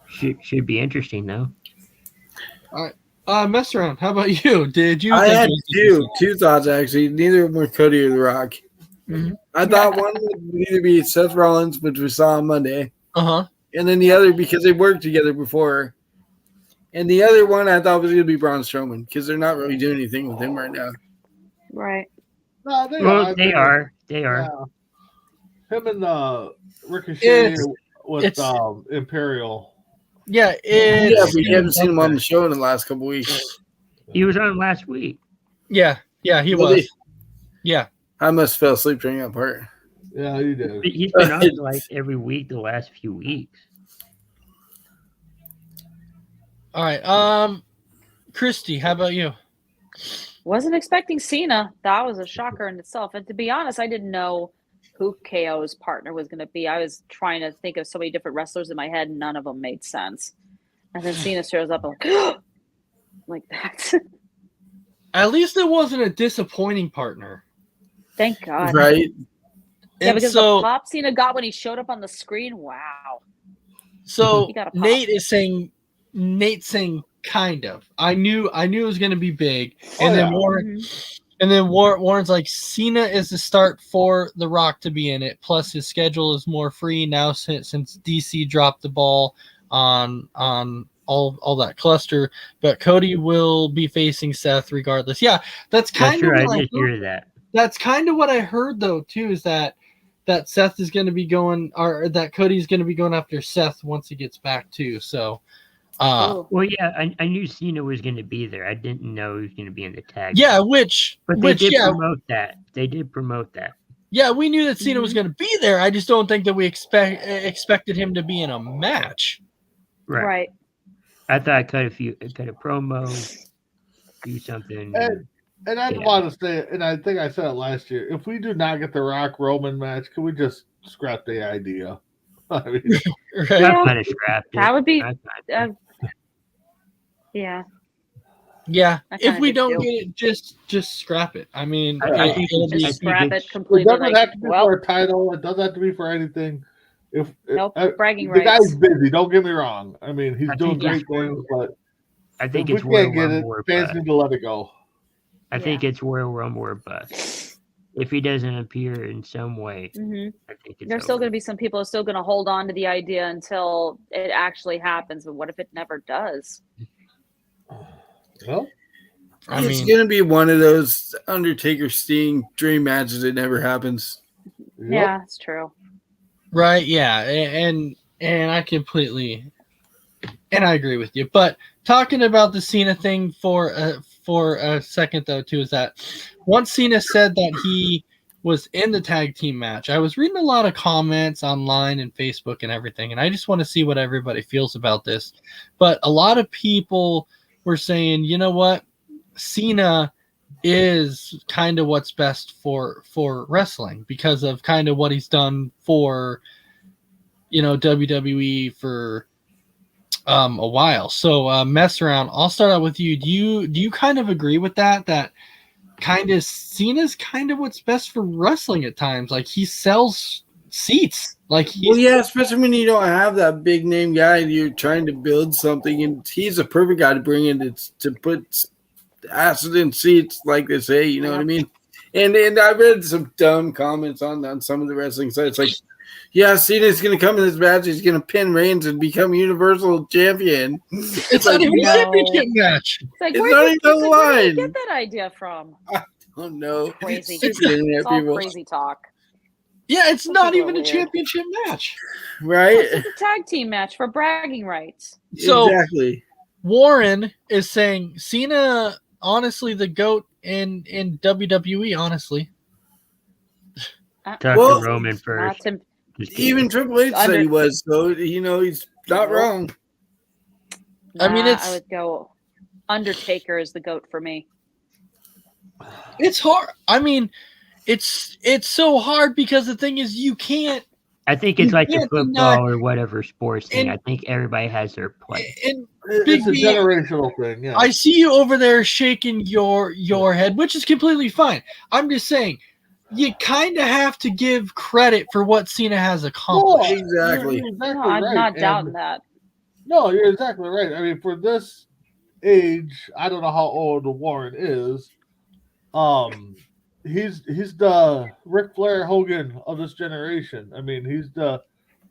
S4: should be interesting though.
S2: Mess around. How about you? Did you?
S6: I
S2: think
S6: had
S2: it was
S6: two thoughts actually. Neither of them were Cody or The Rock.
S2: Mhm.
S6: I thought one would either be Seth Rollins, which we saw on Monday,
S2: Uh-huh.
S6: and then the other because they worked together before. And the other one I thought was going to be Braun Strowman because they're not really doing anything with him right now.
S5: Right.
S3: No,
S4: They are.
S3: Yeah. Him and Ricochet
S2: It's-
S3: with Imperial.
S2: Yeah,
S6: Yeah,
S2: it's,
S6: but you haven't seen him on the show in the last couple weeks.
S4: He was on last week.
S2: yeah, he
S6: Really?
S2: was. Yeah.
S6: I must fell asleep during that part.
S3: Yeah, you did.
S4: He's been on like every week the last few weeks.
S2: All right. Christy, how about you?
S5: Wasn't expecting Cena. That was a shocker in itself. And to be honest, I didn't know who KO's partner was going to be. I was trying to think of so many different wrestlers in my head, and none of them made sense. And then Cena shows up, I'm like that.
S2: At least it wasn't a disappointing partner.
S5: Thank God.
S6: Right?
S5: Yeah,
S2: And
S5: because
S2: so,
S5: the pop Cena got when he showed up on the screen, wow.
S2: so
S5: He got a pop.
S2: Nate's saying kind of. I knew it was going to be big, and
S3: Oh,
S2: then
S3: yeah.
S2: Warren.
S5: Mhm.
S2: And then Warren's like, Cena is the start for The Rock to be in it. Plus, his schedule is more free now since DC dropped the ball on all that cluster. But Cody will be facing Seth regardless. Yeah, that's
S4: That's
S2: kind of
S4: true. I
S2: what I
S4: did hear that.
S2: that's kind of what I heard though too. Is that Seth is going to be going, or that Cody's going to be going after Seth once he gets back too. So,
S5: Ooh.
S4: Well, yeah, I knew Cena was going to be there. I didn't know he was going to be in the tag.
S2: yeah,
S4: match.
S2: which
S4: But they did
S2: yeah.
S4: promote that. They did promote that.
S2: Yeah, we knew that Cena was
S5: Mhm.
S2: going to be there. I just don't think that we expected him to be in a match.
S5: Right.
S4: I thought cut a promo, do something.
S3: And I want to say, and I think I said it last year, if we do not get the Rock Roman match, can we just scrap the idea? I mean,
S2: Right?
S4: I
S5: Yeah.
S4: kind of scrapped it.
S5: That would be,
S4: I kinda-
S2: Yeah.
S5: yeah. I
S2: If
S5: kinda
S2: we
S5: did
S2: don't
S5: too.
S2: get it, just scrap it. I mean,
S4: I think
S2: it'll be.
S5: Just scrap it
S3: it
S5: completely.
S3: doesn't
S5: Like,
S3: have to be
S5: well,
S3: for a title. It doesn't have to be for anything. If
S5: nope, bragging
S3: the
S5: rights.
S3: guy's busy, don't get me wrong. I mean, he's
S4: I
S3: doing
S4: think
S3: great
S4: it's
S3: things, but
S4: I think
S3: if
S4: it's
S3: we
S4: Royal
S3: can't get it,
S4: Rumble or
S3: fans
S4: bust.
S3: need to let it go.
S4: I think it's Royal Rumble or bust. If he doesn't appear in some way,
S5: hmm
S4: I think it's
S5: There's still
S4: over.
S5: going to be some people who are still going to hold on to the idea until it actually happens. But what if it never does?
S3: Well,
S2: I
S6: It's
S2: mean,
S6: going to be one of those Undertaker Sting dream matches that never happens.
S3: yep.
S5: Yeah, it's true.
S2: right? Yeah, and I completely, and I agree with you. But talking about the Cena thing for a second though, too, is that once Cena said that he was in the tag team match, I was reading a lot of comments online and Facebook and everything, and I just want to see what everybody feels about this. But a lot of people were saying, you know what? Cena is kind of what's best for wrestling because of kind of what he's done for WWE for a while. So mess around. I'll start out with you. Do you kind of agree with that? That kind of Cena's kind of what's best for wrestling at times. Like he sells seats. Like
S6: Well, yeah, especially when you don't have that big name guy and you're trying to build something, and he's a perfect guy to bring in to put acid in seats, like they say. You know what I mean? And I read some dumb comments on some of the wrestling sites, like, yeah, Cena's going to come in this match. He's going to pin Reigns and become Universal Champion.
S2: It's not even a
S5: no.
S2: championship match.
S5: It's like,
S6: It's
S5: where
S6: not
S5: did
S6: even
S5: where
S6: the
S5: did
S6: line.
S5: you get that idea from?
S6: Oh no,
S5: Crazy.
S6: Stupid internet
S5: It's all
S6: people,
S5: crazy talk.
S2: Yeah, it's not
S5: people are
S2: even a
S5: weird.
S2: championship match.
S6: right?
S5: It's a tag team match for bragging rights.
S2: So
S6: Exactly.
S2: Warren is saying Cena, honestly, the GOAT in WWE, honestly.
S4: Talk
S6: Well,
S4: to Roman
S5: Not
S4: first.
S5: to,
S4: Just kidding.
S6: Even Triple H said he was, so he's not
S5: No.
S6: wrong.
S2: I mean,
S5: I would go Undertaker is the GOAT for me.
S2: It's hard. I mean, it's so hard because the thing is you can't
S4: I think it's
S2: you
S4: like a
S2: can't
S4: football
S2: deny-
S4: or whatever sports thing.
S2: And-
S4: I think everybody has their place.
S2: and Big
S3: It's a
S2: B,
S3: generational thing. Yeah.
S2: I see you over there shaking your head, which is completely fine. I'm just saying, you kind of have to give credit for what Cena has accomplished.
S3: Well,
S6: Exactly.
S3: You're exactly
S5: No, I'm
S3: right.
S5: not
S3: and-
S5: doubting that.
S3: No, you're exactly right. I mean, for this age, I don't know how old Warren is. He's the Ric Flair Hogan of this generation. I mean, he's the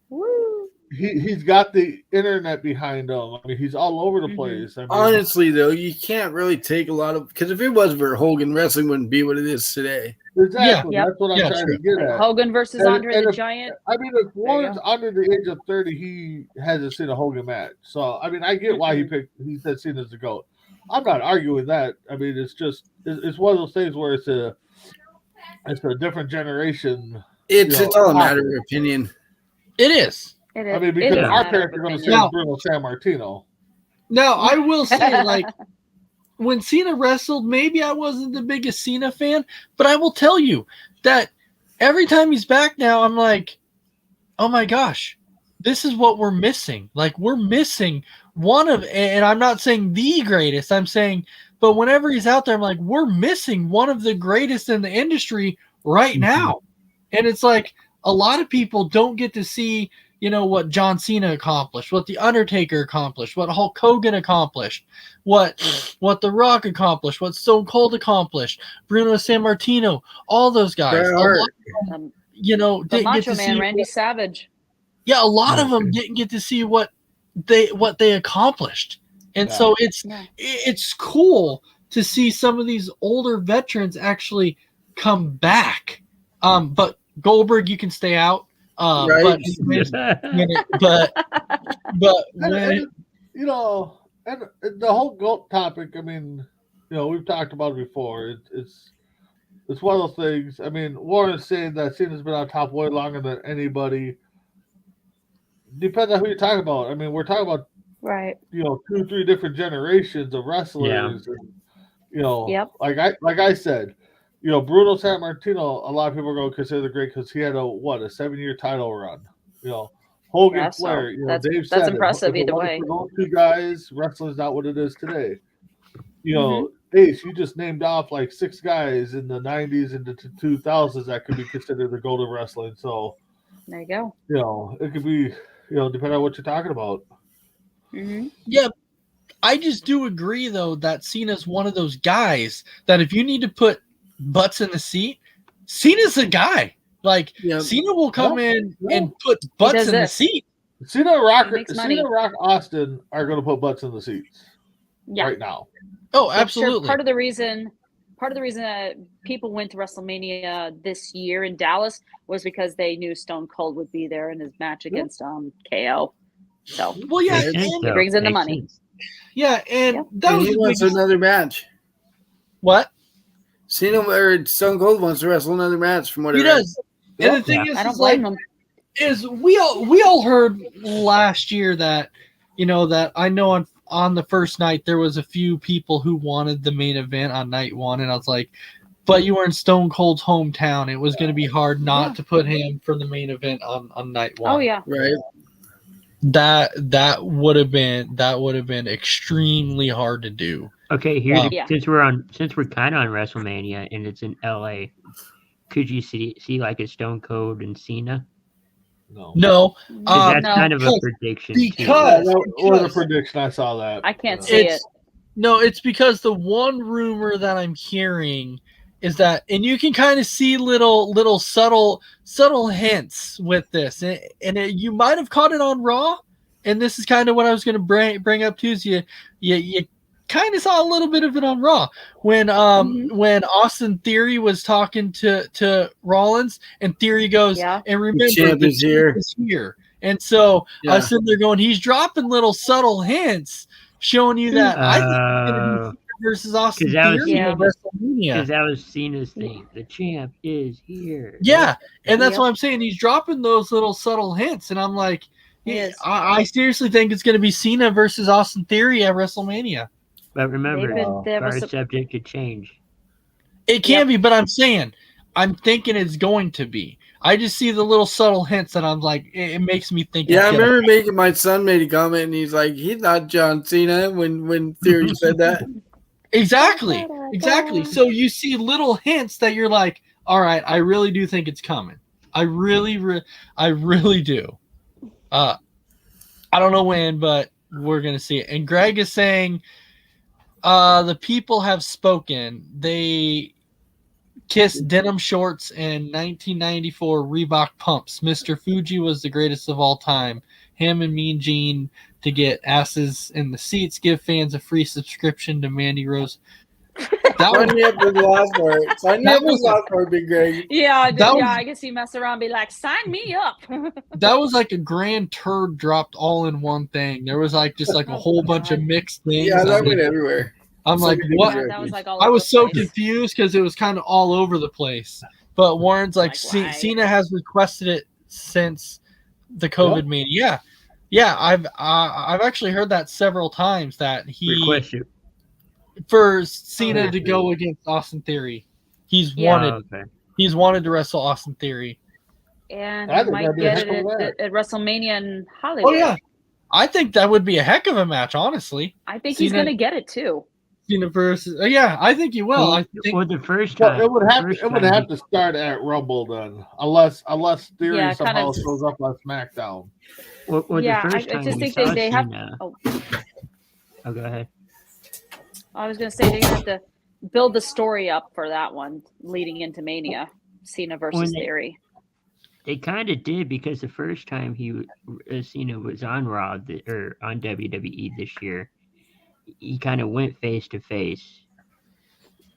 S5: Woo.
S3: he's got the internet behind him. I mean, he's all over the
S5: Mhm.
S3: place. I mean,
S6: Honestly, though, you can't really take a lot of, because if it wasn't for Hogan, wrestling wouldn't be what it is today.
S3: exactly.
S5: Yeah.
S3: That's what I'm
S2: Yeah,
S3: trying
S2: true.
S3: to get at.
S5: Hogan versus
S3: And-
S5: Andre
S3: and
S5: the
S3: if-
S5: Giant.
S3: I mean, if Warren's under the age of 30, he hasn't seen a Hogan match. So, I mean, I get why he said Cena's the GOAT. I'm not arguing that. I mean, it's one of those things where it's a different generation.
S6: It's all a matter of opinion.
S2: It is.
S5: It
S3: I
S5: is.
S3: mean,
S5: it
S3: because
S5: is a
S3: our
S5: matter of
S3: parents are going to say
S5: opinion.
S2: Now-
S3: Bruno Sammartino.
S2: Now, I will say, like, when Cena wrestled, maybe I wasn't the biggest Cena fan, but I will tell you that every time he's back now, I'm like, oh my gosh, this is what we're missing. Like, we're missing one of, and I'm not saying the greatest, I'm saying, but whenever he's out there, I'm like, we're missing one of the greatest in the industry right now. And it's like, a lot of people don't get to see, what John Cena accomplished, what The Undertaker accomplished, what Hulk Hogan accomplished, what The Rock accomplished, what Stone Cold accomplished, Bruno Sammartino, all those guys.
S6: Bret
S2: A
S6: Hart.
S2: lot,
S5: The
S2: didn't get
S5: Macho
S2: to
S5: Man,
S2: see.
S5: Randy Savage.
S2: Yeah, a lot of them didn't get to see what they accomplished, and
S3: Yeah.
S2: so
S5: Yeah.
S2: it's cool to see some of these older veterans actually come back. But Goldberg, you can stay out.
S6: Right.
S2: But but
S3: And,
S2: when
S3: and the whole GOAT topic, I mean, we've talked about it before. It's one of those things. I mean, Warren's saying that Cena's been on top way longer than anybody. Depends on who you're talking about. I mean, we're talking about,
S5: Right.
S3: 2-3 different generations of wrestlers. And,
S5: Yep.
S3: like I said, Bruno Sammartino, a lot of people are going to consider great because he had a 7-year title run. Hogan,
S5: Yeah, so
S3: Flair,
S5: that's-
S3: Dave
S5: that's
S3: said
S5: impressive
S3: if it
S5: either
S3: wasn't
S5: way.
S3: for those two guys, wrestling's not what it is today.
S5: Mm-hmm.
S3: Ace, you just named off like 6 guys in the 90s and the 2000s that could be considered the GOAT of wrestling. So,
S5: There you go.
S3: it could be, depending on what you're talking about.
S5: Hmm.
S2: yeah, I just do agree though that Cena's one of those guys that if you need to put butts in the seat, Cena's the guy. Like
S6: Yep.
S2: Cena will come in
S3: yeah.
S2: and put butts
S5: does
S2: in the
S5: this.
S2: seat.
S3: Cena and
S5: He makes money.
S3: Rock Austin are going to put butts in the seats
S5: Yeah.
S3: right now.
S2: Oh,
S5: I'm sure
S2: absolutely.
S5: part of the reason that people went to WrestleMania this year in Dallas was because they knew Stone Cold would be there in his match against KO. So
S2: Well, yeah,
S4: Makes sense,
S2: and,
S4: though.
S5: brings in the
S4: Makes
S5: money.
S4: sense.
S2: yeah, and
S5: Yep.
S2: that
S6: And
S2: was
S6: he
S2: the
S6: wants
S2: biggest,
S6: another match.
S2: what
S6: Cena or Stone Cold wants to wrestle another match from what
S2: he
S6: I read.
S2: does. And the thing
S4: Yeah.
S2: is,
S5: I don't
S2: is like,
S5: blame them.
S2: is we all heard last year that that I know on on the first night there was a few people who wanted the main event on night one, and I was like, but you were in Stone Cold's hometown. It was going to be hard not to put him for the main event on night one.
S5: Oh yeah.
S6: Right.
S2: That would have been extremely hard to do.
S4: Okay, here
S5: Yeah.
S4: since we're kind of on WrestleMania and it's in LA, could you see like a Stone Cold and Cena?
S2: No,
S4: 'Cause that's
S5: no.
S4: kind of a prediction.
S3: Yeah,
S2: because
S3: that was a prediction. I saw that.
S5: I can't see it.
S2: it's because the one rumor that I'm hearing is that, and you can kind of see little subtle hints with this, and you might have caught it on Raw, and this is kind of what I was going to bring up too. Is you kind of saw a little bit of it on Raw when when Austin Theory was talking to Rollins, and Theory goes,
S5: Yeah.
S2: and remember
S6: champ
S2: the
S6: is here."
S2: champ is here. And so I was sitting there going, he's dropping little subtle hints showing you that I think it's going to be versus Austin
S4: 'Cause that was-
S2: Theory
S5: Yeah.
S2: at WrestleMania.
S4: Because that was Cena's thing. The champ is here.
S2: Yeah, and that's
S5: Yep.
S2: what I'm saying. He's dropping those little subtle hints, and I'm like,
S5: He is.
S2: I seriously think it's going to be Cena versus Austin Theory at WrestleMania.
S4: But remember,
S5: There was
S4: guard
S5: some-
S4: subject to change.
S2: It can be, but I'm thinking it's going to be. I just see the little subtle hints, and I'm like, it makes me think.
S6: Yeah, I
S2: it's gonna-
S6: remember my son made a comment, and he's like, he's not John Cena when Theory said that.
S2: Exactly. So you see little hints that you're like, all right, I really do think it's coming. I really do. I don't know when, but we're gonna see it. And Greg is saying, the people have spoken. They kissed denim shorts and 1994 Reebok pumps. Mr. Fuji was the greatest of all time. Him and Mean Gene to get asses in the seats, give fans a free subscription to Mandy Rose. That
S6: Sign
S2: was,
S6: me up for the last part. Sign me
S2: That
S6: up for
S2: was-
S6: the last part, Big Greg.
S5: Yeah,
S2: That was-
S5: I guess he mess around and be like, sign me up.
S2: that was like a grand turd dropped all in one thing. There was like just like a whole bunch of mixed things.
S6: Yeah, that
S2: I'm
S6: went
S2: like,
S6: everywhere.
S2: I'm
S6: So
S2: like,
S6: many
S2: what?
S6: different-
S5: That was like all
S2: I
S5: over
S2: was
S5: the
S2: so
S5: place.
S2: confused because it was kind of all over the place. But Warren's like,
S5: Like, why?
S2: Cena has requested it since the COVID mania. Yeah, I've actually heard that several times that he
S4: Request it.
S2: for Cena to go against Austin Theory. He's
S5: Yeah.
S2: wanted to wrestle Austin Theory.
S5: And
S3: I
S5: he
S3: think
S5: might
S3: that'd be a
S5: get
S3: heck of a
S5: it
S3: match.
S5: at WrestleMania in Hollywood.
S2: Oh yeah, I think that would be a heck of a match. Honestly,
S5: I think he's
S2: Cena-
S5: going to get it too.
S2: Cena versus yeah, I think he will. I think
S4: Well, the first
S3: Well,
S4: time
S3: it would have
S4: first
S3: to,
S4: time he-
S3: start at Rumble then, unless Theory
S5: Yeah,
S3: somehow
S5: kinda-
S3: shows up on SmackDown.
S4: Well,
S5: Yeah,
S4: the
S5: I
S4: first time
S5: just
S4: we
S5: think
S4: saw
S5: they have.
S4: Cena-
S5: Oh,
S4: Oh, go ahead.
S5: I was going to say they have to build the story up for that one leading into Mania. Cena versus
S4: When they-
S5: Theory.
S4: They kind of did because the first time Cena was on Raw or on WWE this year, he kind of went face to face,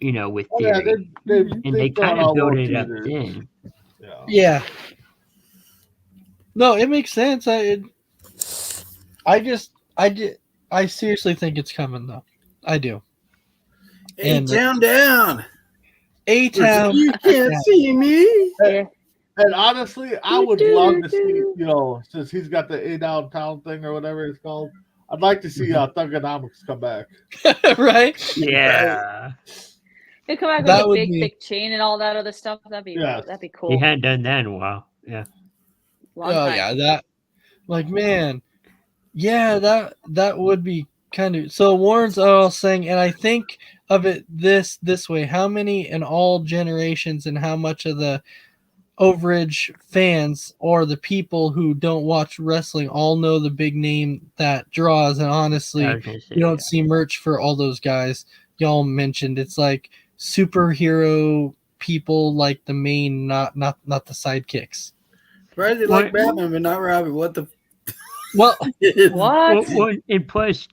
S4: with
S3: Oh, yeah,
S4: Theory, and they kind of built it up then.
S3: Yeah.
S2: yeah. No, it makes sense. I seriously think it's coming though. I do.
S6: Hey,
S2: And-
S6: town down.
S2: A-Town.
S6: You can't see me.
S5: Yeah.
S3: And honestly, I would love to see, since he's got the A Downtown thing or whatever it's called, I'd like to see Thugonomics come back.
S2: Right?
S4: Yeah,
S5: They come back
S2: That
S5: with
S2: would
S5: a big,
S2: be-
S5: thick chain and all that other stuff. That'd be
S3: Yes.
S5: cool.
S4: he hadn't done that in a while. Yeah,
S5: Long
S2: Oh
S5: time.
S2: yeah, that like man, yeah, that would be kind of so. Warren's all saying, and I think of it this way: how many in all generations, and how much of the overage fans or the people who don't watch wrestling all know the big name that draws? And honestly,
S4: I was gonna say,
S2: you don't
S4: yeah.
S2: see merch for all those guys y'all mentioned. It's like superhero people, like the main, not the sidekicks.
S6: Why do they like Batman but not Robin? What the?
S2: Well,
S5: What?
S4: Well, and plus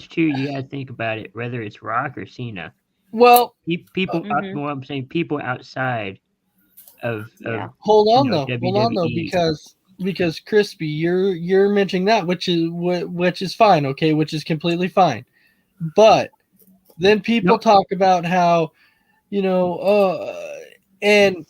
S4: too, you gotta think about it. Whether it's Rock or Cena,
S2: well,
S4: people.
S5: Mhm.
S4: Well, I'm saying people outside of
S5: Yeah.
S2: hold on
S4: know,
S2: though, hold on though,
S4: WWE.
S2: because Crispy, you're mentioning that, which is fine, okay, which is completely fine, but then people
S4: Nope.
S2: talk about how, and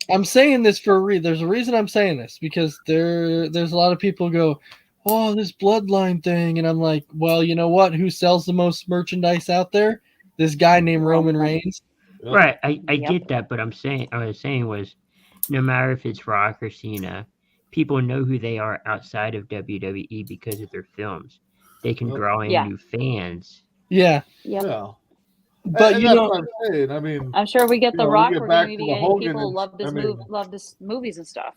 S2: I'm saying this for a reason. There's a reason I'm saying this because there's a lot of people go, oh, this bloodline thing. And I'm like, well, you know what? Who sells the most merchandise out there? This guy named Roman Reigns.
S3: Yep.
S4: Right. I
S5: Yep.
S4: get that, but I was saying was no matter if it's Rock or Cena, people know who they are outside of WWE because of their films. They can
S3: Yep.
S4: draw in
S5: Yeah.
S4: new fans.
S2: Yeah.
S5: Yep.
S3: Yeah.
S2: But
S3: and
S2: you
S3: that's
S2: know,
S3: what I'm saying. I mean,
S5: I'm sure we get
S3: You
S5: The
S3: know, we
S5: Rock.
S3: get
S5: We're
S3: back
S5: going to
S3: to
S5: be
S3: the
S5: getting
S3: Hogan
S5: people who
S3: and-
S5: love this
S3: I mean-
S5: love this movies and stuff.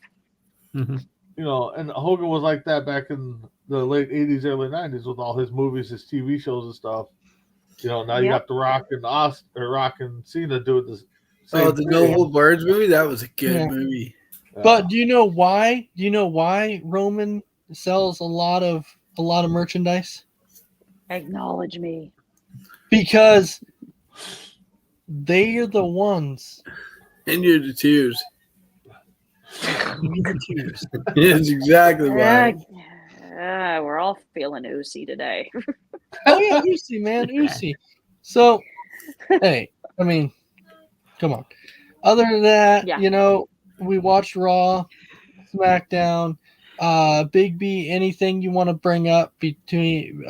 S4: Mhm.
S3: you know, and Hogan was like that back in the late '80s, early '90s with all his movies, his TV shows and stuff. You know, now you
S5: Yep.
S3: got The Rock and Rock and Cena doing this.
S6: Oh, the No Hold Barred movie? That was a good
S2: Yeah.
S6: movie.
S2: but do you know why? Do you know why Roman sells a lot of merchandise?
S5: Acknowledge me.
S2: Because they are the ones.
S6: And you're the tears. That's exactly why.
S5: We're all feeling oozy today.
S2: Oh yeah, Usi, man, Usi. So, hey, I mean, come on. Other than that,
S5: Yeah.
S2: you know, we watched Raw, SmackDown, Big B. Anything you want to bring up between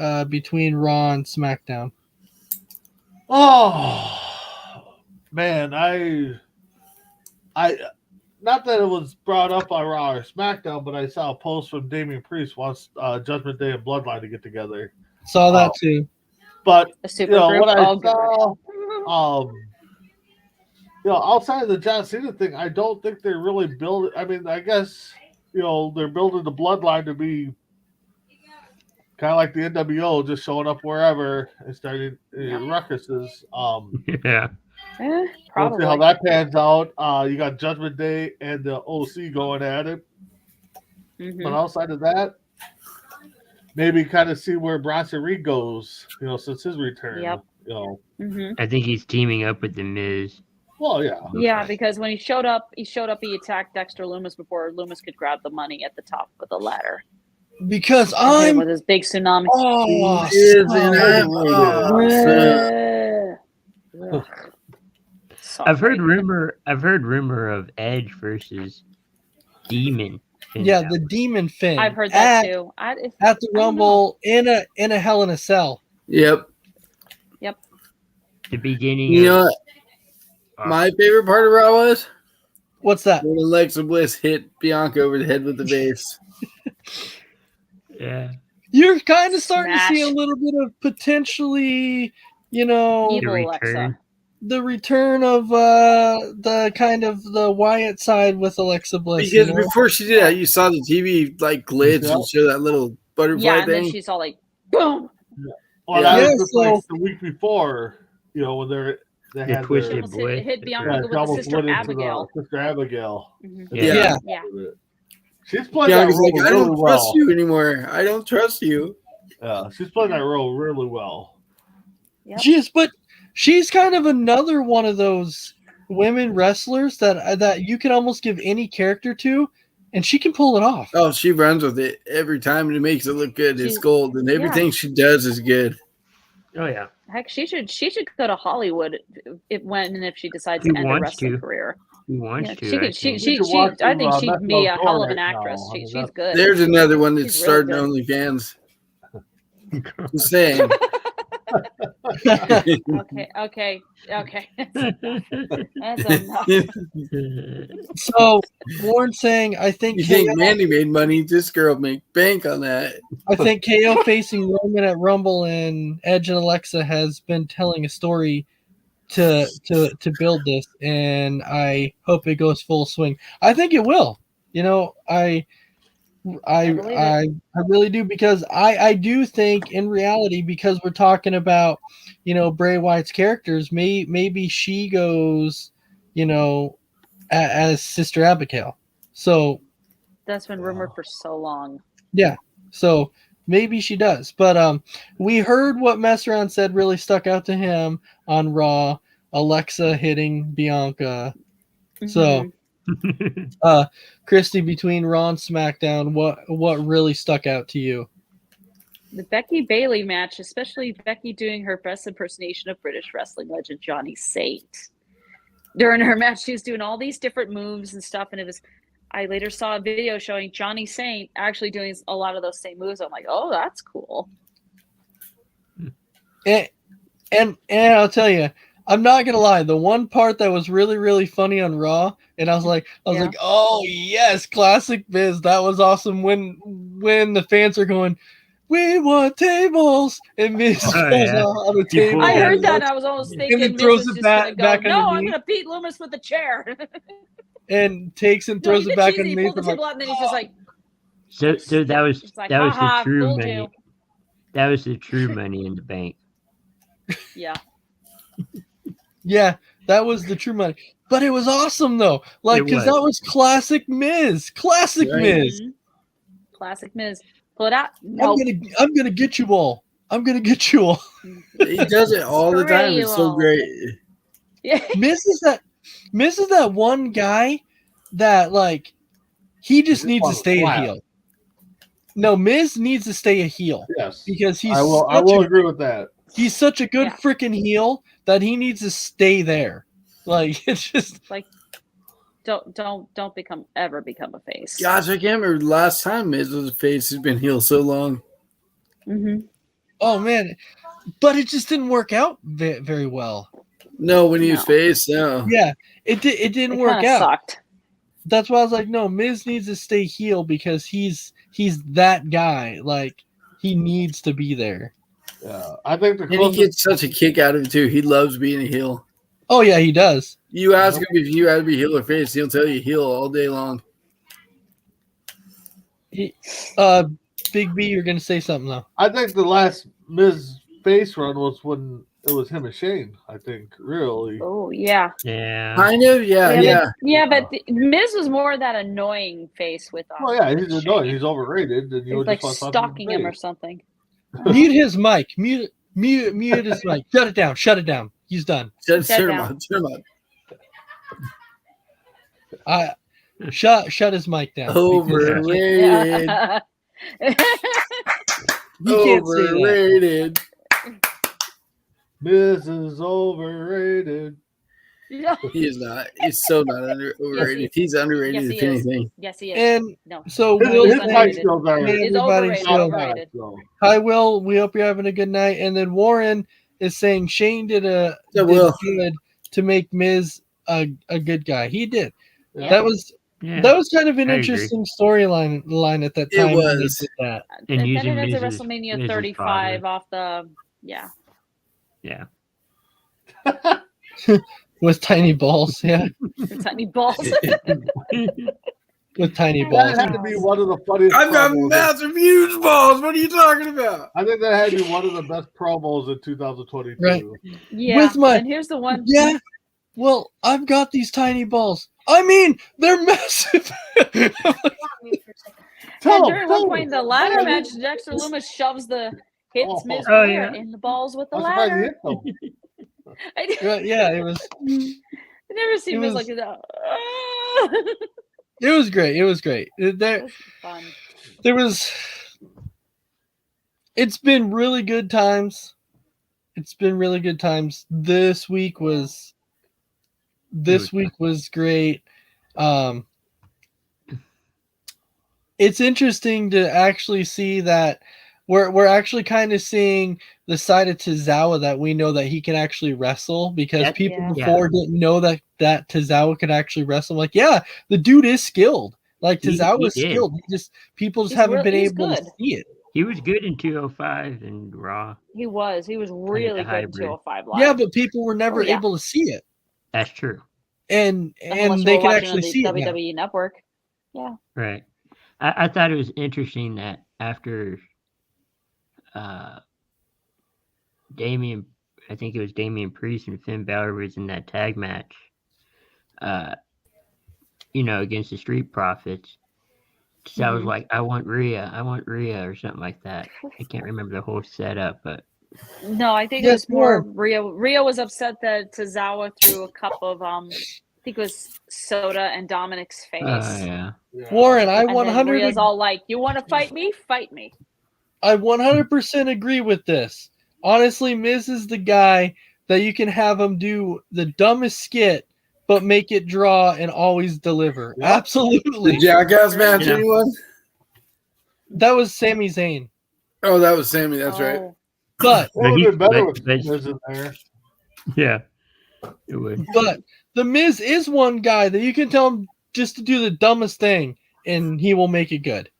S2: Raw and SmackDown?
S3: Oh man, I not that it was brought up on Raw or SmackDown, but I saw a post from Damian Priest wants Judgment Day and Bloodline to get together.
S2: Saw that
S3: Oh.
S2: too.
S3: But
S5: A super
S3: you know
S5: group.
S3: what I
S5: Oh, good.
S3: saw, you know, outside of the John Cena thing, I don't think they're really building. I mean, I guess you know they're building the Bloodline to be kind of like the NWO, just showing up wherever and starting ruckuses.
S4: Yeah.
S3: We'll
S5: Probably.
S3: see how that pans out. You got Judgment Day and the OC going at it.
S5: Mhm.
S3: But outside of that, maybe kind of see where Bronson Reed goes, you know, since his return.
S5: Yep.
S3: You know,
S5: Mhm.
S4: I think he's teaming up with the Miz.
S3: well, yeah.
S5: Yeah, because when he showed up, he attacked Dexter Loomis before Loomis could grab the money at the top of the ladder.
S2: Because
S5: And hit him
S2: I'm
S5: with his big tsunami.
S2: oh,
S6: Is and
S2: so-
S6: I'm
S5: Ugh.
S4: I've heard
S5: Sorry.
S4: rumor of Edge versus Demon. Finn
S2: yeah,
S4: Balor.
S2: the Demon Finn.
S5: I've heard that
S2: at,
S5: too.
S2: at the
S5: I don't
S2: Rumble in a Hell in a Cell.
S6: Yep.
S4: The beginning.
S6: You know
S4: of,
S6: what my favorite part of Raw was?
S2: What's that?
S6: When Alexa Bliss hit Bianca over the head with the vase.
S4: yeah.
S2: You're kind of starting to see a
S5: Smash.
S2: little bit of potentially, you know,
S5: Evil
S4: The
S5: Alexa.
S4: return.
S2: the return of the kind of the Wyatt side with Alexa Bliss.
S6: Because
S2: you know?
S6: before she did that, you saw the TV like glitch
S3: Yeah.
S6: and show that little butterfly
S5: Yeah, and then
S6: thing.
S5: she's all like, boom.
S3: Well,
S6: Yeah.
S3: that
S2: Yeah,
S3: was just like
S2: so-
S3: the week before, you know, when they
S4: The
S3: had
S4: Twisted
S3: their,
S5: Almost
S4: Bliss.
S5: hit Bianca
S3: yeah,
S5: with
S3: she
S5: the
S3: almost
S5: Sister
S3: went into
S5: Abigail.
S3: the Sister Abigail.
S5: Mhm.
S4: Yeah.
S2: Yeah.
S5: Yeah.
S3: She's playing that
S6: Bianca's
S3: role
S6: like, I
S3: really
S6: don't trust
S3: well.
S6: you anymore. I don't trust you.
S3: Yeah, she's playing that role really well.
S5: Yep.
S2: Yes, but she's kind of another one of those women wrestlers that you can almost give any character to, and she can pull it off.
S6: Oh, she runs with it every time and it makes it look good. It's
S5: She's-
S6: gold, and everything she does is good.
S4: Oh yeah.
S5: Heck, she should go to Hollywood if she decides
S4: She
S5: to end her
S4: wants
S5: wrestling
S4: to.
S5: career.
S4: He wants
S5: Yeah,
S4: to.
S5: she
S4: I
S5: could. She.
S4: think.
S5: She.
S3: You should
S5: She.
S3: watch
S5: I
S3: them,
S5: think she'd
S3: Messing
S5: be a
S3: Up
S5: hell of an
S3: Dorn
S5: actress.
S3: now. I mean,
S5: She's
S3: that's-
S5: good.
S6: There's another one that's
S5: She's really
S6: starting
S5: good.
S6: OnlyFans. Just saying.
S5: Okay. That's enough.
S2: So Warren saying, I think
S6: You think Mandy made money? This girl make bank on that.
S2: I think KO facing Roman at Rumble and Edge and Alexa has been telling a story to build this, and I hope it goes full swing. I think it will. You know, I really do, because I do think in reality, because we're talking about, you know, Bray Wyatt's characters, maybe she goes, you know, as Sister Abigail. So
S5: That's been rumored for so long.
S2: yeah, so maybe she does. But we heard what Messeron said really stuck out to him on Raw. Alexa hitting Bianca. So Christy, between Raw and SmackDown, what really stuck out to you?
S5: The Becky Bailey match, especially Becky doing her best impersonation of British wrestling legend Johnny Saint. During her match, she was doing all these different moves and stuff, and it was I later saw a video showing Johnny Saint actually doing a lot of those same moves. I'm like, oh, that's cool.
S2: And I'll tell you, I'm not gonna lie. The one part that was really, really funny on Raw, and I was like, oh yes, classic Miz. That was awesome. When the fans are going, we want tables, and Miz goes on the table.
S5: I heard
S2: and
S5: that. And I was almost thinking
S2: then
S5: Miz
S2: throws
S5: was
S2: it
S5: just
S2: back
S5: gonna go, no, I'm
S2: underneath.
S5: gonna beat Loomis with the chair.
S2: And takes and
S5: No,
S2: throws
S5: he
S2: it
S5: did
S2: back
S5: cheesy. He
S2: underneath.
S5: pulled the
S2: I'm like,
S5: table out, and then he's just like,
S4: So that was
S5: it's like,
S4: that was the
S5: haha,
S4: true
S5: fooled
S4: money.
S5: you.
S4: That was the true Money in the Bank.
S5: Yeah.
S2: yeah, that was the true money. But it was awesome though, like
S4: It
S2: because
S4: was.
S2: that was classic Miz, classic
S6: Right.
S2: Miz.
S5: Mhm. Classic Miz. Pull it out. No.
S2: I'm gonna get you all. I'm gonna get you all.
S6: He does it all the time. It's so great.
S5: Yeah.
S2: Miz is that one guy that like he just needs to stay a heel. No, Miz needs to stay a heel
S3: Yes.
S2: because
S3: I will agree with that.
S2: he's such a good
S5: Yeah.
S2: freaking heel that he needs to stay there. Like it's just
S5: Like, don't ever become a face.
S6: Gosh, I can't remember the last time Miz was a face. He's been healed so long.
S5: Mm-hmm.
S2: oh man, but it just didn't work out very well.
S6: No, when he was
S5: No.
S6: face, no.
S2: Yeah, it didn't
S5: It
S2: work
S5: kind of
S2: out.
S5: sucked.
S2: That's why I was like, no, Miz needs to stay heel because he's that guy. Like he needs to be there.
S3: Yeah, I think the
S6: And he
S3: closest.
S6: gets such a kick out of it too. He loves being a heel.
S2: Oh yeah, he does.
S6: You ask him if you had to be heel or face, he'll tell you heel all day long.
S2: Big B, you're gonna say something though.
S3: I think the last Miz face run was when it was him and Shane. I think really.
S5: Oh yeah.
S4: Yeah.
S6: Kind of, yeah.
S5: But Miz was more that annoying face with.
S3: Well, yeah, he's
S5: with
S3: annoying.
S5: Shane.
S3: He's overrated, and you
S5: It's
S3: would
S5: like
S3: just want something
S5: stalking him or
S3: face.
S5: something.
S2: Mute his mic. Mute his mic. Shut it down. Shut it down. He's done.
S6: Turn him
S5: down.
S6: on.
S2: Shut his mic down.
S6: Overrated.
S5: Yeah.
S2: You can't say that.
S6: Overrated.
S3: Miz is overrated.
S5: Yeah.
S6: He is not. He's so not overrated. He's underrated,
S5: Yes, he
S6: if
S5: is.
S6: anything.
S5: Yes, he is.
S2: And
S5: No.
S2: so
S3: His,
S2: Will
S3: his
S5: He's
S3: mic
S5: underrated.
S3: skills are.
S2: Hey,
S5: He's
S2: everybody,
S5: overrated.
S2: so-
S5: Overrated.
S2: Hi, Will. We hope you're having a good night. And then Warren is saying Shane did
S6: Will.
S2: good to make Miz a good guy. He did.
S3: Yeah.
S2: That was
S4: Yeah.
S2: that was kind of an
S4: I agree.
S2: interesting storyline at that
S6: It
S2: time. when they
S6: was.
S2: did that.
S4: And
S5: then
S4: using
S5: it ends at
S4: Miz's-
S5: WrestleMania
S4: Miz's
S5: 35
S4: father.
S5: off the yeah.
S4: Yeah.
S2: With tiny balls, yeah,
S5: The tiny balls.
S2: with tiny
S3: That
S2: balls.
S3: had to be one of the funniest.
S6: I've got
S3: promos.
S6: massive huge balls. What are you talking about?
S3: I think that had to be one of the best promos in 2022.
S2: Right.
S5: Yeah.
S2: With my-
S5: and here's the one.
S2: Yeah. Well, I've got these tiny balls. I mean, they're massive.
S5: And
S3: Tell him,
S5: during
S3: tell
S5: one
S3: him.
S5: point in the ladder
S3: Tell him.
S5: match, Dexter Loomis shoves hits
S3: Oh.
S5: Miz
S4: Oh,
S5: Blair
S4: yeah.
S5: in the balls with the
S3: I'm surprised he
S5: ladder.
S3: hit them.
S2: Yeah, it was.
S5: I never seen
S2: It
S5: Miz
S2: was-
S5: like that.
S2: It was great. It was great. There,
S5: Fun.
S2: there was. It's been really good times. It's been really good times. This week was great. It's interesting to actually see that we're actually kind of seeing the side of Tozawa that we know that he can actually wrestle, because
S4: Yeah.
S2: people
S5: Yeah.
S2: before didn't know that Tozawa could actually wrestle. Like, yeah, the dude is skilled. Like
S4: He
S2: Tozawa is
S4: did.
S2: skilled. People just
S5: He's
S2: haven't
S5: real-
S2: been
S5: he's
S2: able to
S5: good.
S2: see it.
S4: He was good in 205 and Raw.
S5: He was really good in
S4: hybrid.
S5: 205 Live.
S2: Yeah, but people were never
S5: Oh, yeah.
S2: able to see it,
S4: That's true.
S2: and
S5: Unless you
S2: they
S5: were
S2: can
S5: watching on
S2: actually
S5: the
S2: see it now.
S5: WWE Network.
S4: Right. I thought it was interesting that after Damian, I think it was Damian Priest and Finn Balor was in that tag match, against the Street Profits. So I was
S5: Mhm.
S4: like, I want Rhea, or something like that. I can't remember the whole setup, but
S5: No, I think it
S2: Yes,
S5: was more
S2: more.
S5: Rio. Rio was upset that Tozawa threw a cup of I think it was soda in Dominic's face.
S4: yeah.
S3: Yeah.
S2: Warren, I
S5: And then
S2: 100
S5: Rhea's all like, "You want to fight me? Fight me."
S2: I 100% agree with this. Honestly, Miz is the guy that you can have him do the dumbest skit but make it draw and always deliver.
S3: Yep.
S2: Absolutely.
S6: The Jackass match,
S4: Yeah.
S6: anyone?
S2: That was Sami Zayn.
S6: Oh, that was Sammy. That's right.
S5: Oh,
S2: But
S3: It would
S4: he-
S3: have been better
S4: but-
S3: with
S4: but-
S3: Miz in there.
S4: Yeah, it would.
S2: The Miz is one guy that you can tell him just to do the dumbest thing and he will make it good.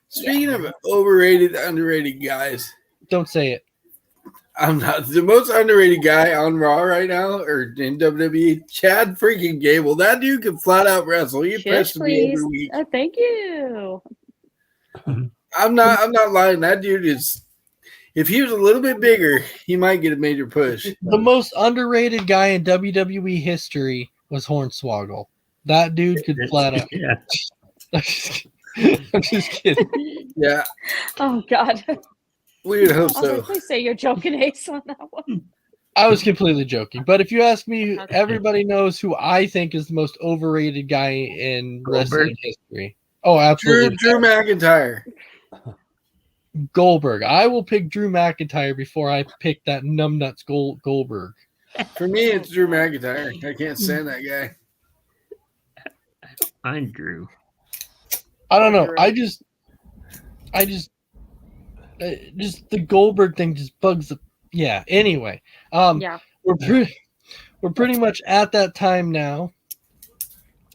S6: Speaking of overrated, underrated guys,
S2: Don't say it.
S6: I'm not the most underrated guy on Raw right now or in WWE. Chad freaking Gable. That dude can flat out wrestle. He
S5: Shush,
S6: impresses me
S5: please.
S6: every week.
S5: Thank you.
S6: I'm not lying. That dude is. If he was a little bit bigger, he might get a major push.
S2: The most underrated guy in WWE history was Hornswoggle. That dude could flat out.
S4: Yeah.
S2: I'm just kidding.
S6: Yeah,
S5: Oh God.
S6: we would hope
S5: I was like,
S6: so.
S5: please say you're joking, Ace, on that one.
S2: I was completely joking. But if you ask me, everybody knows who I think is the most overrated guy in wrestling history. Oh,
S6: Drew,
S2: absolutely.
S6: Drew McIntyre.
S2: Goldberg. I will pick Drew McIntyre before I pick that numbnuts Goldberg.
S6: For me, it's Drew McIntyre. I can't stand that guy.
S4: I'm Drew.
S2: I don't know. Just the Goldberg thing just bugs the. Yeah. Anyway,
S5: Yeah.
S2: we're pretty much at that time now,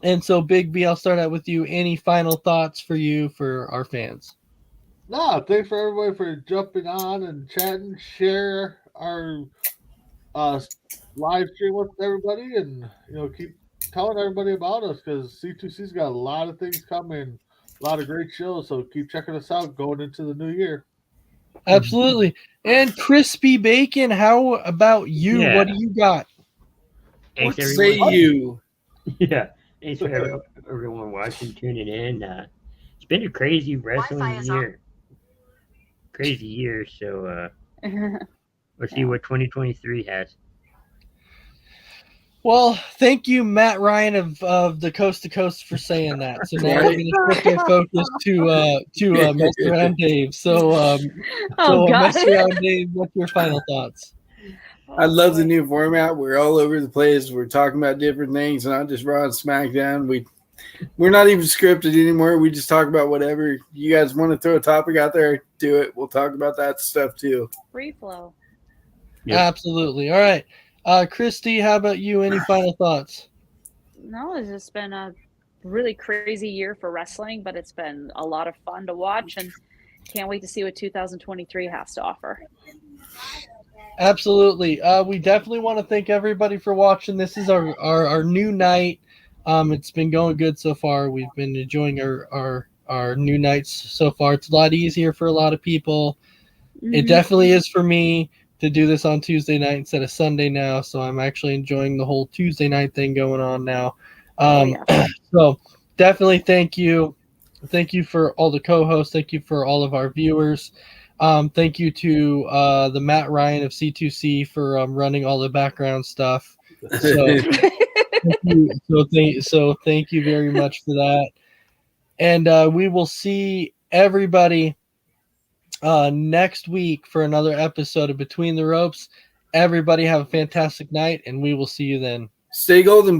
S2: and so Big B, I'll start out with you. Any final thoughts for you for our fans?
S3: No, thanks for everybody for jumping on and chatting. Share our live stream with everybody, and keep telling everybody about us because C2C's got a lot of things coming, a lot of great shows. So keep checking us out going into the new year.
S2: Absolutely. And Crispy Bacon, how about you?
S4: Yeah.
S2: What do you got?
S4: Thanks,
S6: What say
S4: everyone.
S6: you?
S4: Yeah. Thanks for everyone watching, tuning in. It's been a crazy wrestling year. Crazy year. So let's see what 2023 has.
S2: Well, thank you, Matt Ryan of the Coast to Coast, for saying that. So now we're going to shift our focus to Mess Around Dave. So,
S5: Oh God.
S2: Mess Around Dave, what's your final thoughts?
S6: I love the new format. We're all over the place. We're talking about different things, not just Raw and SmackDown. We're not even scripted anymore. We just talk about whatever. You guys want to throw a topic out there, do it. We'll talk about that stuff too.
S5: Free flow.
S4: Yep.
S2: Absolutely. All right. Christy, how about you? Any final thoughts?
S5: No, it's just been a really crazy year for wrestling, but it's been a lot of fun to watch and can't wait to see what 2023 has to offer.
S2: Absolutely. We definitely want to thank everybody for watching. This is our new night. It's been going good so far. We've been enjoying our new nights so far. It's a lot easier for a lot of people. It definitely is for me to do this on Tuesday night instead of Sunday now. So I'm actually enjoying the whole Tuesday night thing going on now. So definitely thank you. Thank you for all the co-hosts. Thank you for all of our viewers. Thank you to the Matt Ryan of C2C for running all the background stuff. So thank you very much for that. And we will see everybody next week for another episode of Between the Ropes. Everybody have a fantastic night, and we will see you then.
S6: Stay golden.